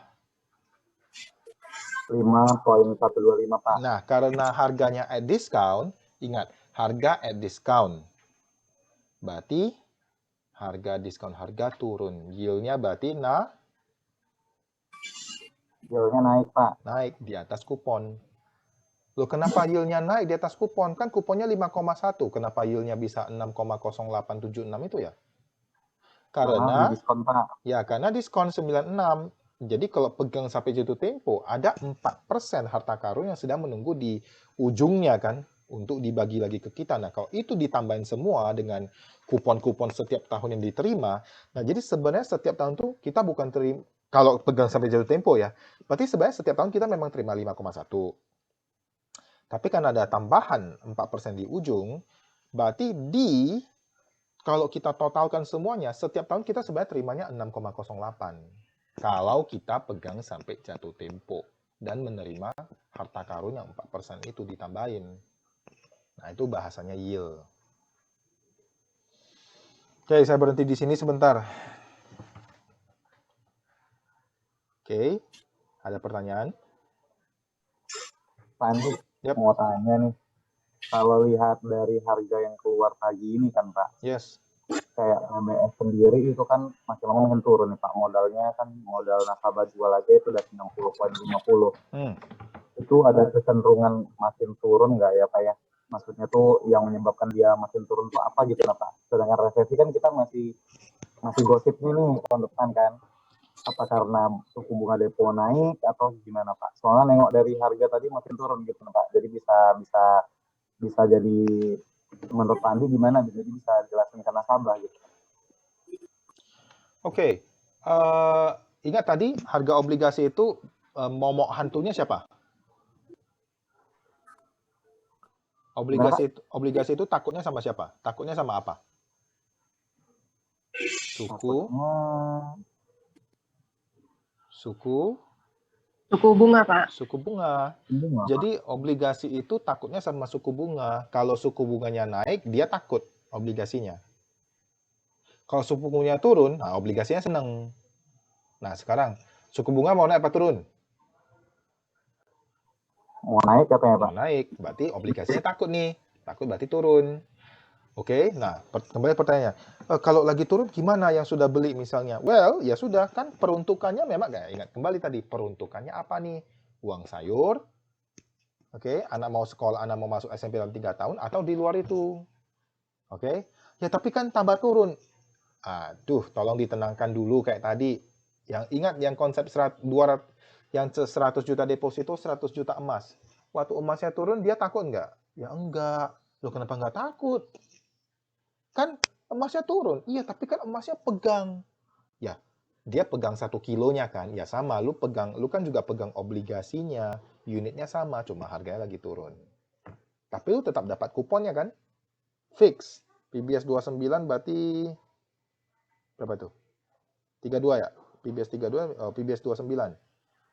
5,125, Pak. Nah, karena harganya at discount, ingat, harga at discount. Berarti harga diskon, harga turun. Yield-nya berarti Yield-nya naik, Pak. naik di atas kupon. Loh, kenapa yield-nya naik di atas kupon? Kan kuponnya 5,1. Kenapa yield-nya bisa 6,0876 itu ya? Karena Di diskon, Pak. ya, karena diskon 96. Jadi kalau pegang sampai jatuh tempo, ada 4% harta karun yang sedang menunggu di ujungnya kan, untuk dibagi lagi ke kita. Nah, kalau itu ditambahin semua dengan kupon-kupon setiap tahun yang diterima, nah jadi sebenarnya setiap tahun tuh kita bukan terima, kalau pegang sampai jatuh tempo ya, berarti sebenarnya setiap tahun kita memang terima 5,1. Tapi karena ada tambahan 4% di ujung, berarti kalau kita totalkan semuanya, setiap tahun kita sebenarnya terimanya 6,08. Kalau kita pegang sampai jatuh tempo dan menerima harta karun yang 4% itu ditambahin. Nah, itu bahasanya yield. Oke, saya berhenti di sini sebentar. Oke, ada pertanyaan? Pak Andri, Yap. mau tanya nih. Kalau lihat dari harga yang keluar pagi ini kan, Pak, Yes. kayak MBS sendiri itu kan makin lama makin turun nih, Pak. Modalnya kan, modal nasabah jual aja itu udah 90,50. Itu ada kecenderungan makin turun nggak ya, Pak ya? Maksudnya tuh yang menyebabkan dia makin turun tuh apa gitu, Pak? Sedangkan resesi kan kita masih gosipnya nih tahun depan kan. Apa karena suku bunga depo naik atau gimana, Pak? Soalnya nengok dari harga tadi makin turun gitu, Pak. Jadi bisa jadi, menurut Pak Andi gimana? Jadi bisa jelasin ke nasabah gitu. Oke. Ingat tadi harga obligasi itu momok hantunya siapa? Obligasi itu takutnya sama siapa? Takutnya sama apa? Suku bunga, Pak. Suku bunga. Jadi obligasi itu takutnya sama suku bunga. Kalau suku bunganya naik, dia takut obligasinya. Kalau suku bunganya turun, nah obligasinya senang. Nah, sekarang suku bunga mau naik apa turun? Mau naik katanya, Pak. Mau naik, berarti obligasinya takut nih. Takut berarti turun. Oke, nah kembali pertanyaannya. Kalau lagi turun gimana yang sudah beli misalnya? Well, ya sudah, kan peruntukannya memang, ingat kembali tadi, peruntukannya apa nih? Uang sayur, oke, anak mau sekolah, anak mau masuk SMP dalam 3 tahun, atau di luar itu. Oke, ya tapi kan tambah turun. Aduh, tolong ditenangkan dulu kayak tadi. Yang ingat yang konsep 100 juta deposito, 100 juta emas. Waktu emasnya turun, dia takut nggak? Ya enggak. Loh, kenapa nggak takut? Kan emasnya turun. Iya, tapi kan emasnya pegang. Ya, dia pegang 1 kilonya kan. Ya sama, lu kan juga pegang obligasinya. Unitnya sama, cuma harganya lagi turun. Tapi lu tetap dapat kuponnya kan? Fix. PBS 29 berarti berapa tuh? 32 ya? PBS 32, PBS 29.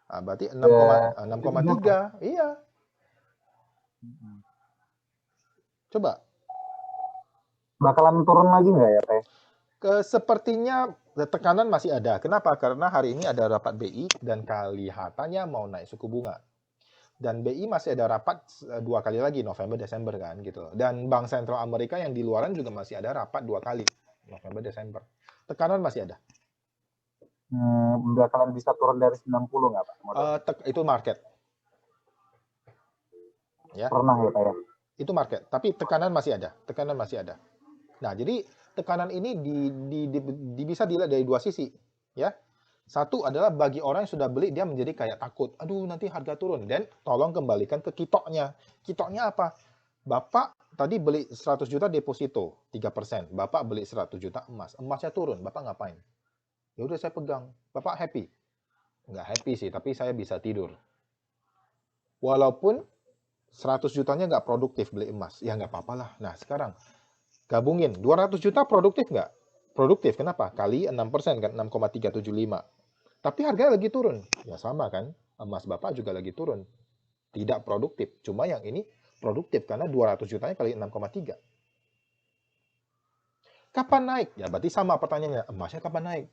Berarti 6,3. Iya. Coba. Bakalan turun lagi nggak ya, Teh? Sepertinya tekanan masih ada. Kenapa? Karena hari ini ada rapat BI dan kelihatannya mau naik suku bunga. Dan BI masih ada rapat 2 kali lagi, November, Desember kan gitu. Dan Bank Sentral Amerika yang di luaran juga masih ada rapat 2 kali, November, Desember. Tekanan masih ada. Bakalan bisa turun dari 90 nggak, Pak? Itu market. Ya. Pernah ya, Pak ya? Itu market, tapi tekanan masih ada. Nah, jadi tekanan ini bisa dilihat dari 2 sisi, ya. Satu adalah bagi orang yang sudah beli, dia menjadi kayak takut. Aduh, nanti harga turun. Dan tolong kembalikan ke kitoknya. Kitoknya apa? Bapak tadi beli 100 juta deposito, 3%. Bapak beli 100 juta emas. Emasnya turun, Bapak ngapain? Ya udah saya pegang. Bapak happy? Nggak happy sih, tapi saya bisa tidur. Walaupun 100 jutanya nggak produktif beli emas. Ya nggak apa-apa lah. Nah sekarang gabungin. 200 juta produktif nggak? Produktif. Kenapa? Kali 6% kan, 6,375. Tapi harganya lagi turun. Ya sama kan, emas Bapak juga lagi turun. Tidak produktif. Cuma yang ini produktif karena 200 jutanya kali 6,3. Kapan naik? Ya berarti sama pertanyaannya. Emasnya kapan naik?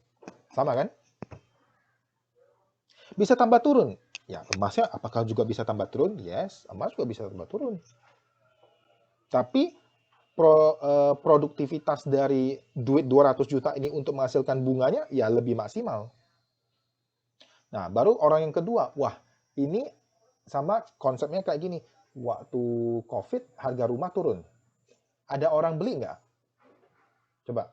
Sama kan? Bisa tambah turun. Ya emasnya apakah juga bisa tambah turun? Yes, emas juga bisa tambah turun. Tapi produktivitas dari duit 200 juta ini untuk menghasilkan bunganya ya lebih maksimal. Nah, baru orang yang kedua, wah ini sama konsepnya kayak gini. Waktu COVID harga rumah turun. Ada orang beli nggak? Coba.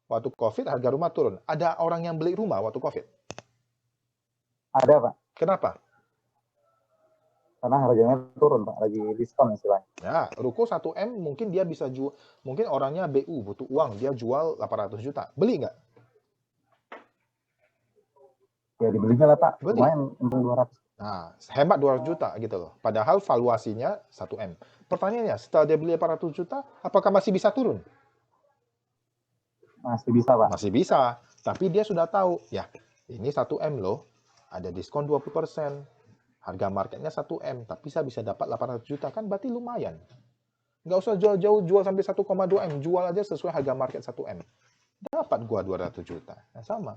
Waktu COVID harga rumah turun. Ada orang yang beli rumah waktu COVID? Ada, Pak. Kenapa? Karena harganya turun, Pak. Lagi diskon istilahnya. Ya, ruko 1M mungkin dia bisa jual, mungkin orangnya BU, butuh uang, dia jual 800 juta. Beli nggak? Ya dibelinya lah, Pak. Beli. Lumayan, untung 200. Nah, hemat 200 juta gitu loh. Padahal valuasinya 1M. Pertanyaannya, setelah dia beli 800 juta, apakah masih bisa turun? Masih bisa, Pak. Masih bisa. Tapi dia sudah tahu, ya ini 1M loh, ada diskon 20%. Harga marketnya 1M, tapi saya bisa dapat 800 juta, kan berarti lumayan. Nggak usah jauh-jauh jual sampai 1,2M, jual aja sesuai harga market 1M. Dapat gua 200 juta. Nah, sama.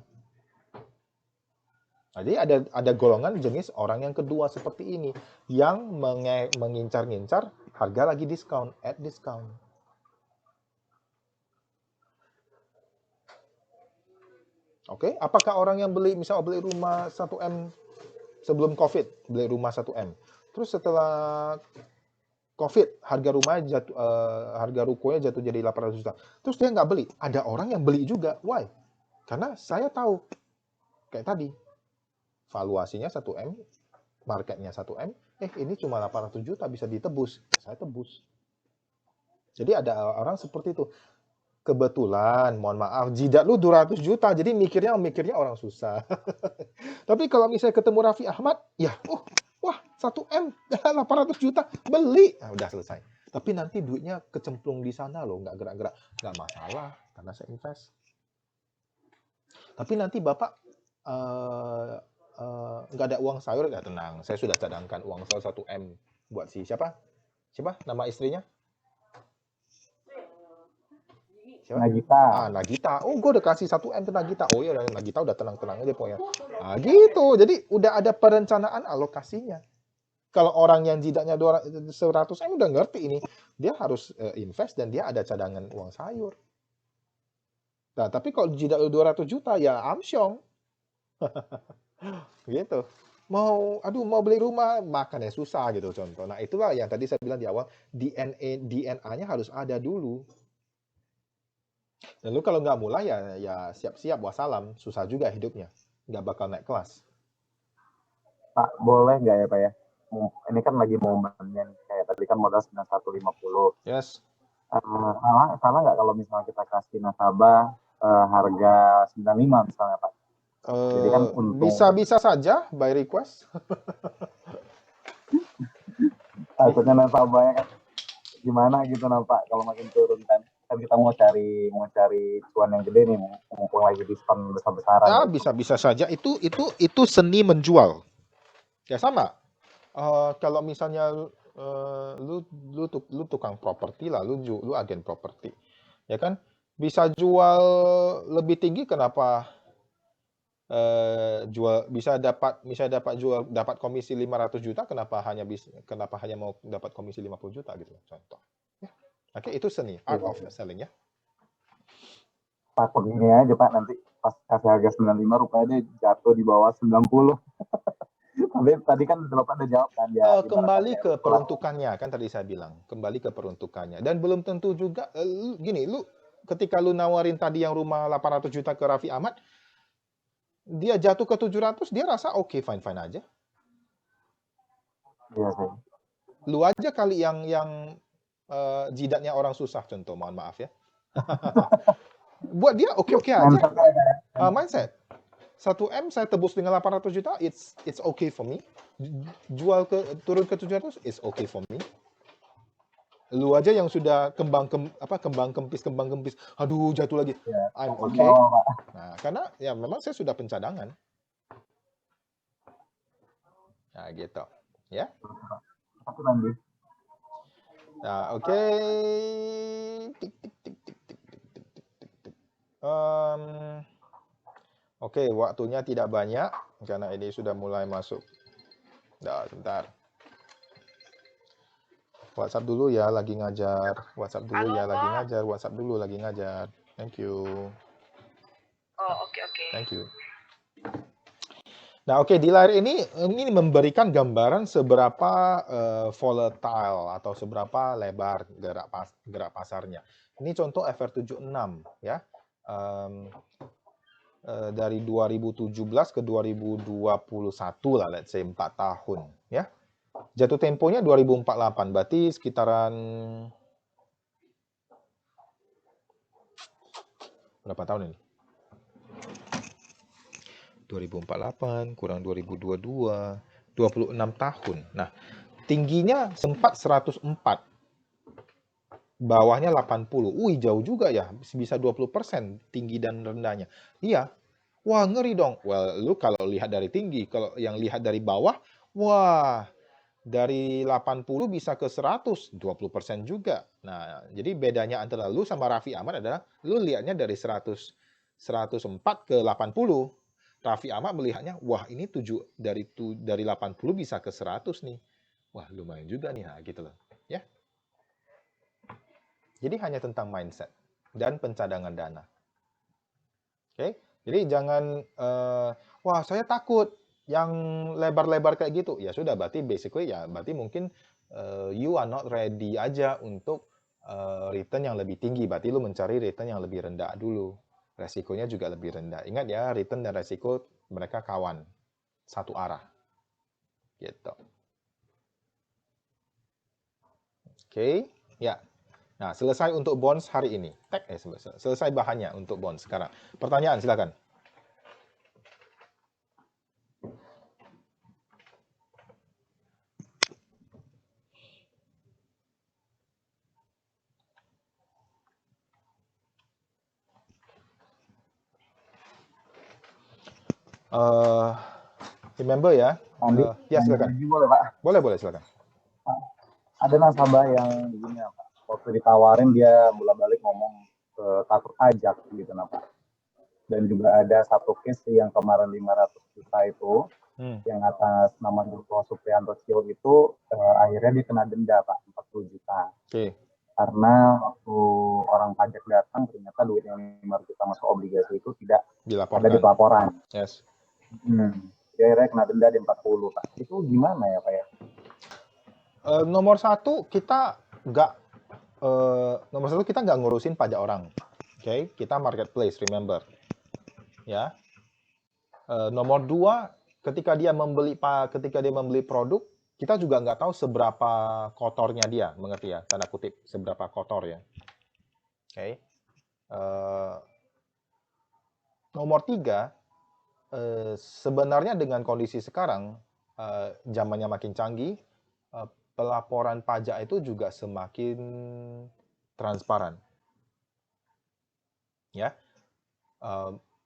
Jadi ada golongan jenis orang yang kedua seperti ini, yang mengincar-ngincar harga lagi diskon, at discount. Oke, apakah orang yang beli rumah 1M sebelum COVID, beli rumah 1M. Terus setelah COVID, harga rukonya jatuh jadi 800 juta. Terus dia nggak beli. Ada orang yang beli juga. Why? Karena saya tahu, kayak tadi, valuasinya 1M, marketnya 1M, ini cuma 800 juta bisa ditebus. Saya tebus. Jadi ada orang seperti itu. Kebetulan, mohon maaf, jidat lu 200 juta, jadi mikirnya orang susah. Tapi kalau misalnya ketemu Raffi Ahmad, ya, wah, 1M, 800 juta, beli. Nah, udah selesai. Tapi nanti duitnya kecemplung di sana loh, nggak gerak-gerak. Nggak masalah, karena saya invest. Tapi nanti Bapak nggak ada uang sayur, nggak tenang. Saya sudah cadangkan uang sayur 1M buat siapa? Siapa nama istrinya? Nagita. Nagita. Oh, gue udah kasih 1M ke Nagita. Oh iya, Nagita udah tenang-tenang aja pokoknya. Gitu. Jadi udah ada perencanaan alokasinya. Kalau orang yang jidatnya 100M udah ngerti ini. Dia harus invest dan dia ada cadangan uang sayur. Nah, tapi kalau jidat 200 juta ya amsyong. Gitu. Mau beli rumah, makannya susah gitu contoh. Nah, itulah yang tadi saya bilang di awal, DNA-nya harus ada dulu. Dan lu kalau nggak mulai ya siap-siap wassalam, susah juga hidupnya, nggak bakal naik kelas. Pak, boleh nggak ya Pak ya? Ini kan lagi momennya nih, kayak tadi kan modal 9150. Yes. Salah nggak kalau misalnya kita kasih nasabah harga 95 misalnya Pak? Jadi kan bisa saja by request. Takutnya nasabahnya kan gimana gitu nampak kalau makin turun kan kita mau cari cuan yang gede nih, mumpung lagi diskon besar-besaran. Ya, bisa saja itu seni menjual. Ya sama. Kalau misalnya lu tukang properti lah, lu agen properti. Ya kan? Bisa jual lebih tinggi, kenapa bisa dapat komisi 500 juta, kenapa hanya mau dapat komisi 50 juta gitu contoh. Ya. Oke, itu seni, art of selling ya. Takut gini aja Pak, nanti pas kasih harga 95 rupanya dia jatuh di bawah 90. Tapi tadi kan Bapak udah jawab kan ya. Kembali ke peruntukannya, kan tadi saya bilang, kembali ke peruntukannya. Dan belum tentu juga gini, ketika lu nawarin tadi yang rumah 800 juta ke Raffi Ahmad, dia jatuh ke 700, dia rasa oke, fine aja. Iya sih. Lu aja kali yang jidatnya orang susah, contoh, mohon maaf ya. Buat dia oke aja. Mindset. 1M saya tebus dengan 800 juta, it's okay for me. Jual turun ke 700, it's okay for me. Lu aja yang sudah kembang kempis, aduh jatuh lagi. Ya, I'm takut okay. bawah, Pak. Nah, karena ya memang saya sudah pencadangan. Nah, gitu. Ya. Takut nanti. Nah, oke. Oke, waktunya tidak banyak karena ini sudah mulai masuk. Nah, sebentar. WhatsApp dulu ya, lagi ngajar. WhatsApp dulu ya, lagi ngajar. WhatsApp dulu, lagi ngajar. Thank you. Oh, oke. Thank you. Nah, oke, di layar ini memberikan gambaran seberapa volatile atau seberapa lebar gerak pasarnya. Ini contoh FR76 ya. Dari 2017 ke 2021 lah, let's say 4 tahun ya. Jatuh temponya 2048, berarti sekitaran berapa tahun ini? 2048 kurang 2022, 26 tahun. Nah, tingginya sempat 104. Bawahnya 80. Wih, jauh juga ya. Bisa 20% tinggi dan rendahnya. Iya. Wah, ngeri dong. Well, lu kalau lihat dari tinggi, kalau yang lihat dari bawah, wah, dari 80 bisa ke 100, 20% juga. Nah, jadi bedanya antara lu sama Raffi Ahmad adalah lu lihatnya dari 104 ke 80. Raffi Ahmad melihatnya, wah ini dari 80 bisa ke 100 nih. Wah, lumayan juga nih. Nah, gitu loh. Ya. Jadi hanya tentang mindset dan pencadangan dana. Oke? Jadi jangan, wah saya takut yang lebar-lebar kayak gitu. Ya sudah, berarti basically ya, berarti mungkin you are not ready aja untuk return yang lebih tinggi. Berarti lu mencari return yang lebih rendah dulu. Resikonya juga lebih rendah. Ingat ya, return dan resiko mereka kawan. Satu arah. Gitu. Oke? Ya. Nah, selesai untuk bonds hari ini. Selesai bahannya untuk bonds sekarang. Pertanyaan, silakan. Remember ya. Ya, silakan. Boleh, Pak. Boleh, silakan. Ada nasabah yang begini, Pak. Waktu ditawarin dia bolak-balik ngomong ke kantor pajak gitu, Pak. Dan juga ada satu case yang kemarin 500 juta itu, yang atas nama Joko Supriyanto Cio itu, akhirnya dia kena denda, Pak, 40 juta. Oke. Karena waktu orang pajak datang, ternyata duit yang 500 juta masuk obligasi itu tidak ada di pelaporan. Yes. Dia akhirnya kena denda di 40, Pak. Itu gimana ya, Pak ya? Nomor satu kita nggak ngurusin pajak orang. Oke, kita marketplace, remember. Ya. Nomor dua, ketika dia membeli produk, kita juga nggak tahu seberapa kotornya dia, mengerti ya? Tanda kutip, seberapa kotor ya. Oke. Nomor tiga, sebenarnya dengan kondisi sekarang, zamannya makin canggih, pelaporan pajak itu juga semakin transparan. Ya.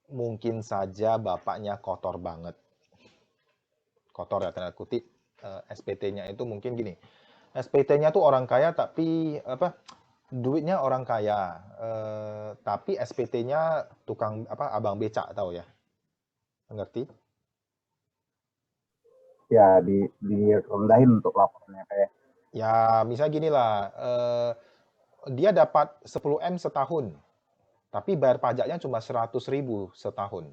Mungkin saja bapaknya kotor banget. Kotor ya, tanda kutip. SPT-nya itu mungkin gini. SPT-nya tuh orang kaya tapi duitnya orang kaya. Tapi SPT-nya tukang abang becak, tahu ya? Ngerti? Ya, direndahin untuk laporannya kayak. Ya, misalnya gini lah. Dia dapat 10M setahun. Tapi bayar pajaknya cuma 100.000 setahun.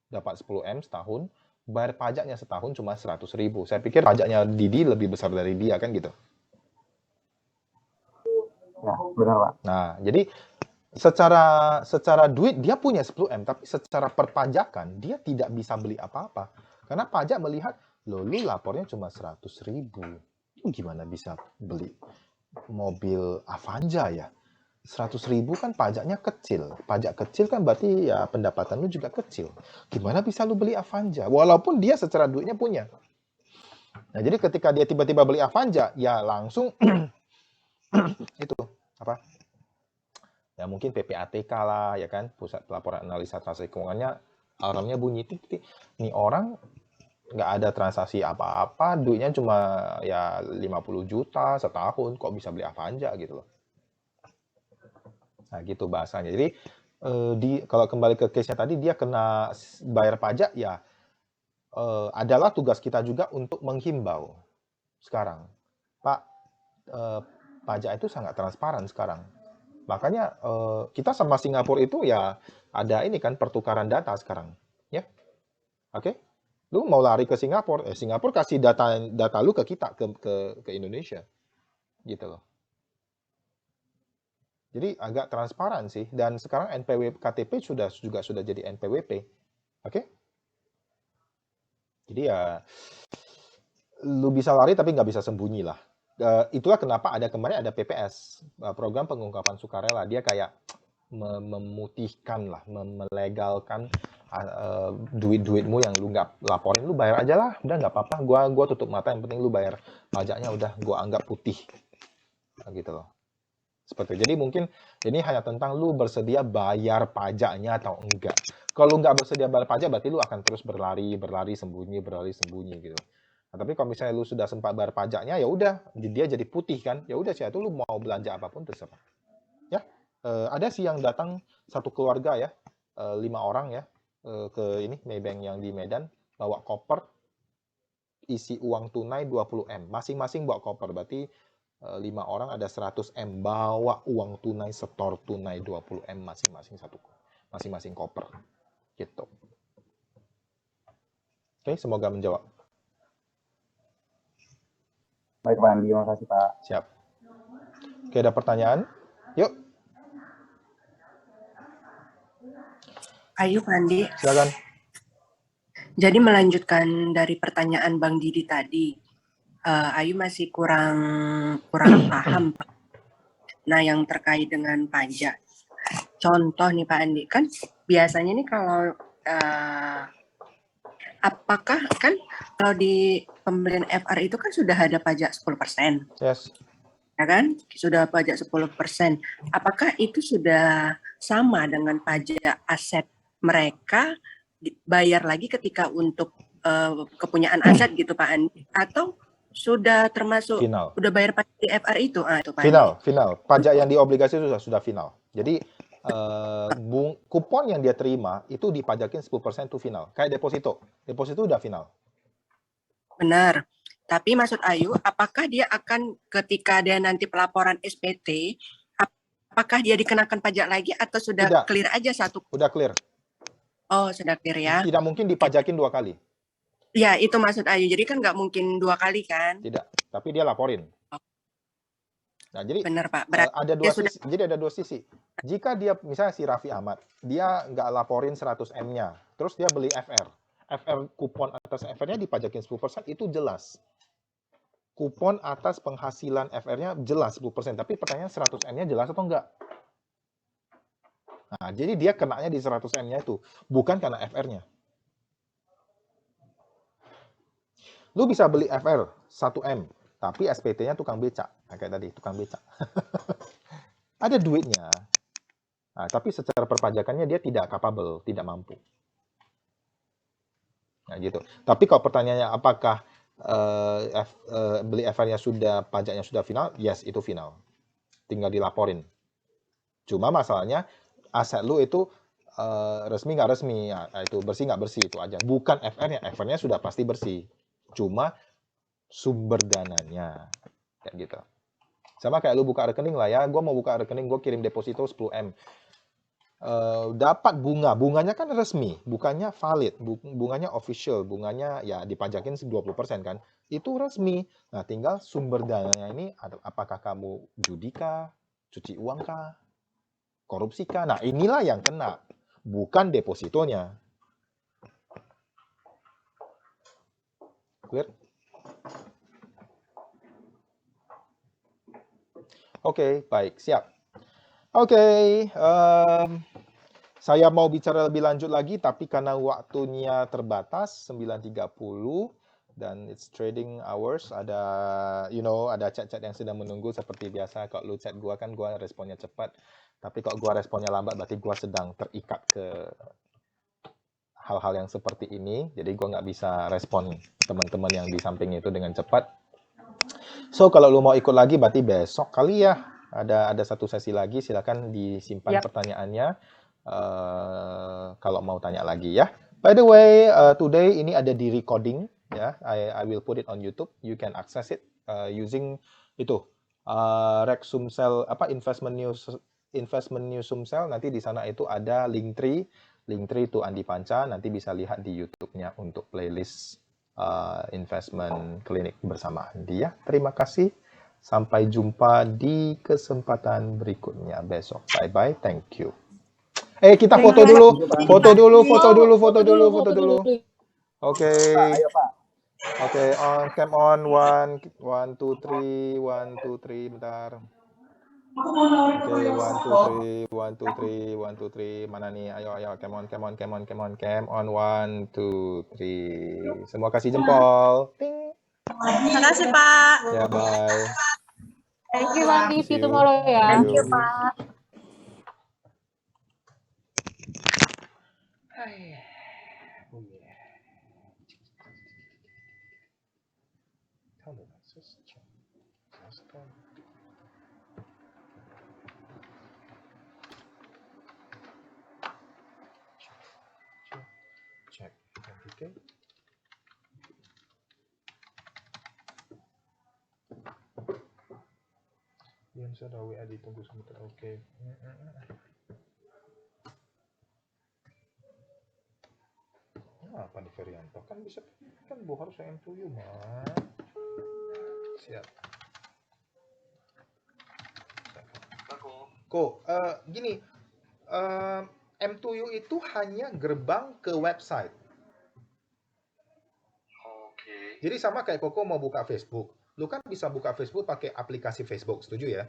Dapat 10M setahun, bayar pajaknya setahun cuma 100.000. Saya pikir pajaknya Didi lebih besar dari dia, kan gitu. Ya, benar, Pak. Nah, jadi secara duit dia punya 10M, tapi secara perpajakan dia tidak bisa beli apa-apa. Karena pajak melihat, lu lapornya cuma 100.000. Gimana bisa beli mobil Avanza ya? 100.000 kan pajaknya kecil. Pajak kecil kan berarti ya pendapatan lu juga kecil. Gimana bisa lu beli Avanza? Walaupun dia secara duitnya punya. Nah, jadi ketika dia tiba-tiba beli Avanza, ya langsung itu apa? Ya mungkin PPATK lah, ya kan, Pusat Pelaporan Analisa Transaksi Keuangannya, alarmnya bunyi titik. Nih orang nggak ada transaksi apa-apa, duitnya cuma ya 50 juta setahun, kok bisa beli Avanza gitu loh. Nah gitu bahasanya. Jadi kalau kembali ke case-nya tadi, dia kena bayar pajak, ya adalah tugas kita juga untuk menghimbau sekarang. Pak, pajak itu sangat transparan sekarang. Makanya kita sama Singapura itu ya ada ini kan pertukaran data sekarang, ya. Oke? Lu mau lari ke Singapura, Singapura kasih data lu ke kita ke Indonesia. Gitu loh. Jadi agak transparan sih, dan sekarang NPWP KTP juga sudah jadi NPWP. Oke? Jadi ya lu bisa lari tapi nggak bisa sembunyi lah. Itulah kenapa kemarin ada PPS, program pengungkapan sukarela. Dia kayak memutihkan lah, melegalkan duit-duitmu yang lu nggak laporin, lu bayar aja lah, udah nggak apa-apa, gua tutup mata, yang penting lu bayar pajaknya, udah gua anggap putih, gitu loh. Seperti jadi mungkin ini hanya tentang lu bersedia bayar pajaknya atau enggak. Kalau nggak bersedia bayar pajak, berarti lu akan terus berlari sembunyi gitu. Nah, tapi kalau misalnya lu sudah sempat bayar pajaknya, ya udah, dia jadi putih kan, ya udah sih, itu lu mau belanja apapun terserah. Ya, ada sih yang datang satu keluarga ya, 5 orang ya, ke ini Maybank yang di Medan, bawa koper isi uang tunai 20 M, masing-masing bawa koper, berarti 5 orang ada 100 M, bawa uang tunai, setor tunai 20 M masing-masing koper, gitu. Oke, semoga menjawab. Baik Pak Andi, terima kasih Pak. Siap. Oke, ada pertanyaan? Yuk. Ayo Pak Andi. Silakan. Jadi melanjutkan dari pertanyaan Bang Didi tadi, Ayu masih kurang paham Pak. Nah, yang terkait dengan pajak. Contoh nih Pak Andi, kan biasanya nih kalau apakah kan kalau di pembelian FR itu kan sudah ada pajak 10%. Yes. Ya kan? Sudah pajak 10%. Apakah itu sudah sama dengan pajak aset mereka bayar lagi ketika untuk kepunyaan aset gitu Pak Andi, atau sudah termasuk Final. udah bayar pajak di FR itu? Itu Pak Final. Pajak yang di obligasi sudah final. Jadi kupon yang dia terima itu dipajakin 10% itu final. Kayak deposito. Deposito udah final. Benar. Tapi maksud Ayu, apakah dia akan ketika dia nanti pelaporan SPT, apakah dia dikenakan pajak lagi atau sudah Tidak. clear aja satu? Udah clear. Oh, sudah clear ya. Tidak mungkin dipajakin 2 kali. Ya, itu maksud Ayu. Jadi kan nggak mungkin 2 kali kan? Tidak. Tapi dia laporin. Nah, jadi benar Pak. Berarti ada dua sisi. Jadi ada 2 sisi. Jika dia misalnya si Raffi Ahmad, dia nggak laporin 100 M-nya, terus dia beli FR. FR kupon atas FR-nya dipajakin 10%, itu jelas. Kupon atas penghasilan FR-nya jelas 10%, tapi pertanyaan 100 M-nya jelas atau enggak? Nah, jadi dia kenanya di 100 M-nya itu, bukan karena FR-nya. Lu bisa beli FR 1 M, tapi SPT-nya tukang becak. Nah, kayak tadi, tukang becak. Ada duitnya. Nah, tapi secara perpajakannya dia tidak capable, tidak mampu. Nah, gitu. Tapi kalau pertanyaannya apakah beli FR-nya pajaknya sudah final? Yes, itu final. Tinggal dilaporin. Cuma masalahnya aset lu itu resmi nggak resmi, ya, itu bersih nggak bersih, itu aja. Bukan FR-nya. FR-nya sudah pasti bersih. Cuma sumber dananya, kayak gitu. Sama kayak lu buka rekening lah ya, gue mau buka rekening, gue kirim deposito 10 M. Dapat bunganya kan resmi, bukannya valid, bunganya official, bunganya ya dipajakin 20% kan, itu resmi. Nah, tinggal sumber dananya ini, apakah kamu judi kah, cuci uang kah, korupsi kah? Nah, inilah yang kena, bukan depositonya. Clear? Oke, baik, siap. Oke, saya mau bicara lebih lanjut lagi, tapi karena waktunya terbatas 9.30 dan it's trading hours, ada ada chat-chat yang sedang menunggu seperti biasa. Kalau lu chat gua kan gua responnya cepat, tapi kalau gua responnya lambat berarti gua sedang terikat ke hal-hal yang seperti ini, jadi gua nggak bisa respon teman-teman yang di samping itu dengan cepat. So kalau lu mau ikut lagi berarti besok kali ya. Ada satu sesi lagi, silakan disimpan Yap. pertanyaannya kalau mau tanya lagi ya. By the way, today ini ada di recording ya. I will put it on YouTube. You can access it using itu Rex Sumsel investment news Sumsel. Nanti di sana itu ada Linktree to Andi Panca. Nanti bisa lihat di YouTube-nya untuk playlist investment klinik bersama Andi ya. Terima kasih. Sampai jumpa di kesempatan berikutnya besok. Bye-bye. Thank you. Kita foto dulu. Foto dulu. Oke. Ayo Pak. Oke, cam on. 1, 2, 3. 1, 2, 3. Bentar. Oke, 1, 2, 3. 1, 2, 3. Mana nih? Ayo. Cam on. 1, 2, 3. Semua kasih jempol. Ting. Terima kasih, Pak. Ya, bye. Thank you, Bang. See See you. you tomorrow ya. Thank you, Pak. Oh yeah. Tell me, just check. Check. Okay. Yang sudah WA ditunggu sebentar. Oke. Apa nih Ferianto? Kan bisa kan harus M2U mah. Siap. Gini, M2U itu hanya gerbang ke website. Oke. Jadi sama kayak Koko mau buka Facebook. Lu kan bisa buka Facebook pakai aplikasi Facebook, setuju ya?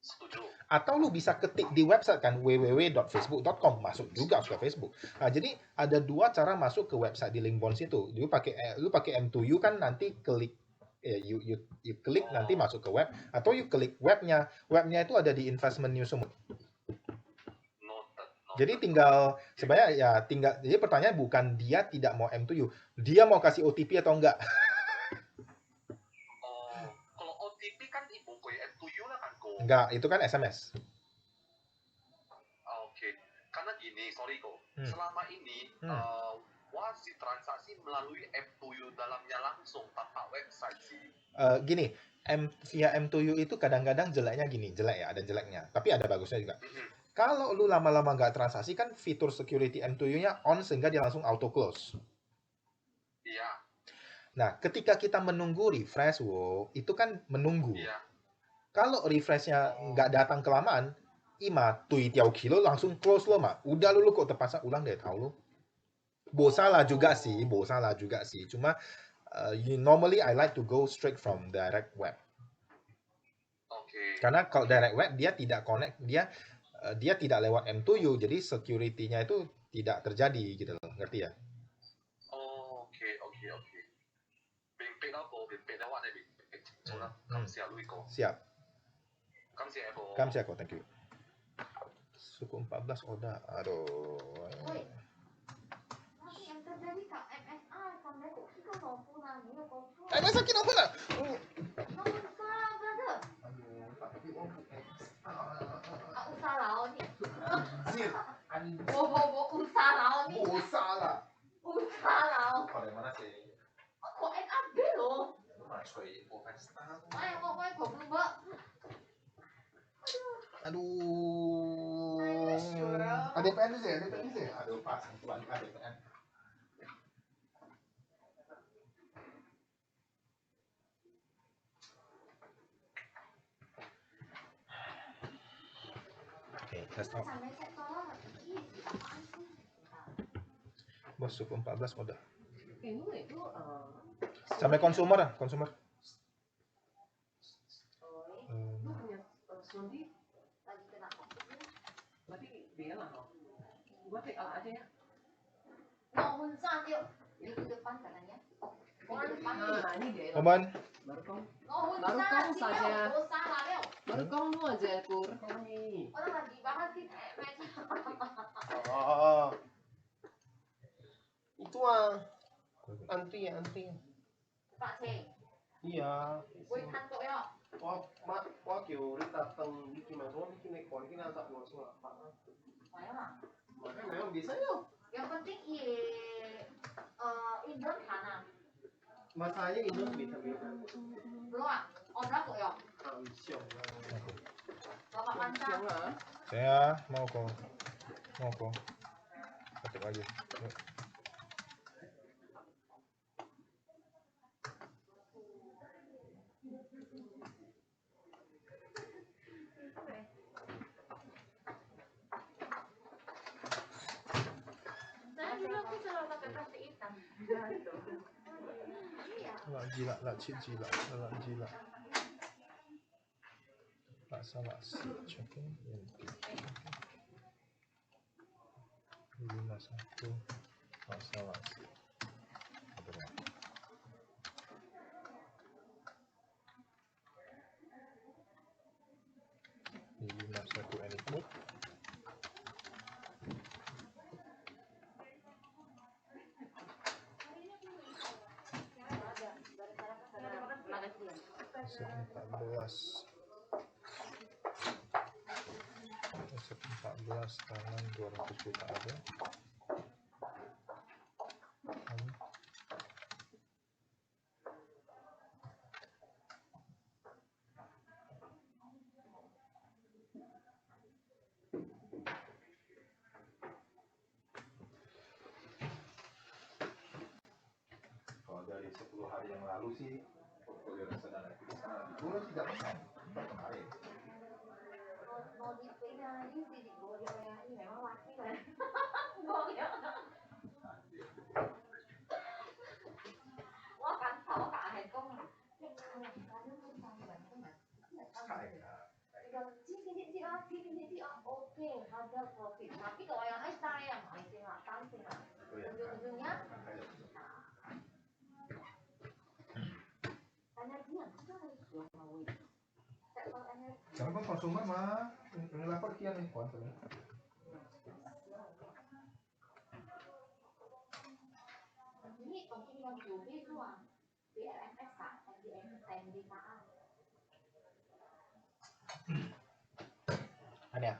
Setuju. Atau lu bisa ketik di website kan www.facebook.com, masuk juga ke Facebook. Nah, jadi ada dua cara masuk ke website di Linkbonds itu. Lu pakai M2U kan nanti klik you klik nanti masuk ke web, atau you klik webnya. Webnya itu ada di Investment News Sumut. Jadi jadi pertanyaan bukan dia tidak mau M2U, dia mau kasih OTP atau enggak. Kalau OTP kan ibu kue M2U lah kan kok. Enggak, itu kan SMS. Oke. Karena gini, sorry kok. Selama ini wasit transaksi melalui M2U dalamnya langsung tanpa website sih. Gini, via M2U itu kadang-kadang jeleknya gini, jelek ya, ada jeleknya, tapi ada bagusnya juga. Kalau lu lama-lama nggak transaksi kan fitur security M2U-nya on sehingga dia langsung auto close. Iya. Nah, ketika kita menunggu refresh, itu kan menunggu. Iya. Kalau refreshnya nggak datang kelamaan, tui tiao kilo langsung close lo mah. Udah lu kok terpaksa ulang deh, tahu lu. Bosalah juga sih. Cuma normally I like to go straight from direct web. Oke. Karena kalau direct web dia tidak connect, dia tidak lewat M2U, jadi security-nya itu tidak terjadi gitu loh, ngerti ya? Oke. Bing apa? Bing lewat deh, Bing. Kamsia lu iko. Siap. Kamsia ko, thank you. Suku 14 Oda, aduh. MSI no puna. Aduh. ADPN sih. Aduh, Pak, balik ADPN. Oke, let's talk. Bos, suku 14 udah. Sampai konsumer. Gua take out aja ya. Nah, ini dia. Oman. Baru kong saja. Baru kong lu aja, Kur. Orang lagi bahas sih Oh. Itu anti. Pak Ceng. Iya. Gue kantuk ya. Wah, kiểu đi datang di Cimeng semua bikin ekor ini asap luar semua. Makanya memang bisa ya. Yang penting Indon kanan. Masalahnya Indo beda-beda. Belum ah, order kok ya. Siang. Bapak Panca. Saya mau kok. Ketik lagi. Yuk. Saya dulu aku selalu pakai plastik hitam. Gila, gila. Salah sih, checking. 51 masalah sih. 51 input. Besok 14 tangan 200 juta ada. Kalau dari 10 hari yang lalu sih portfolio reksadana itu sekarang turun 3% kemarin. Mau dipindah ini sih ini memang laki kan. Wah kan tahu cả hệ công. Oke, ada profit. Tapi kalau yang extra yang ujung-ujungnya energi yang Karena kan konsumen mah ngelapor kian nih konsumen. ini yang Jobi itu BRFS Kak, MDKA. Ania.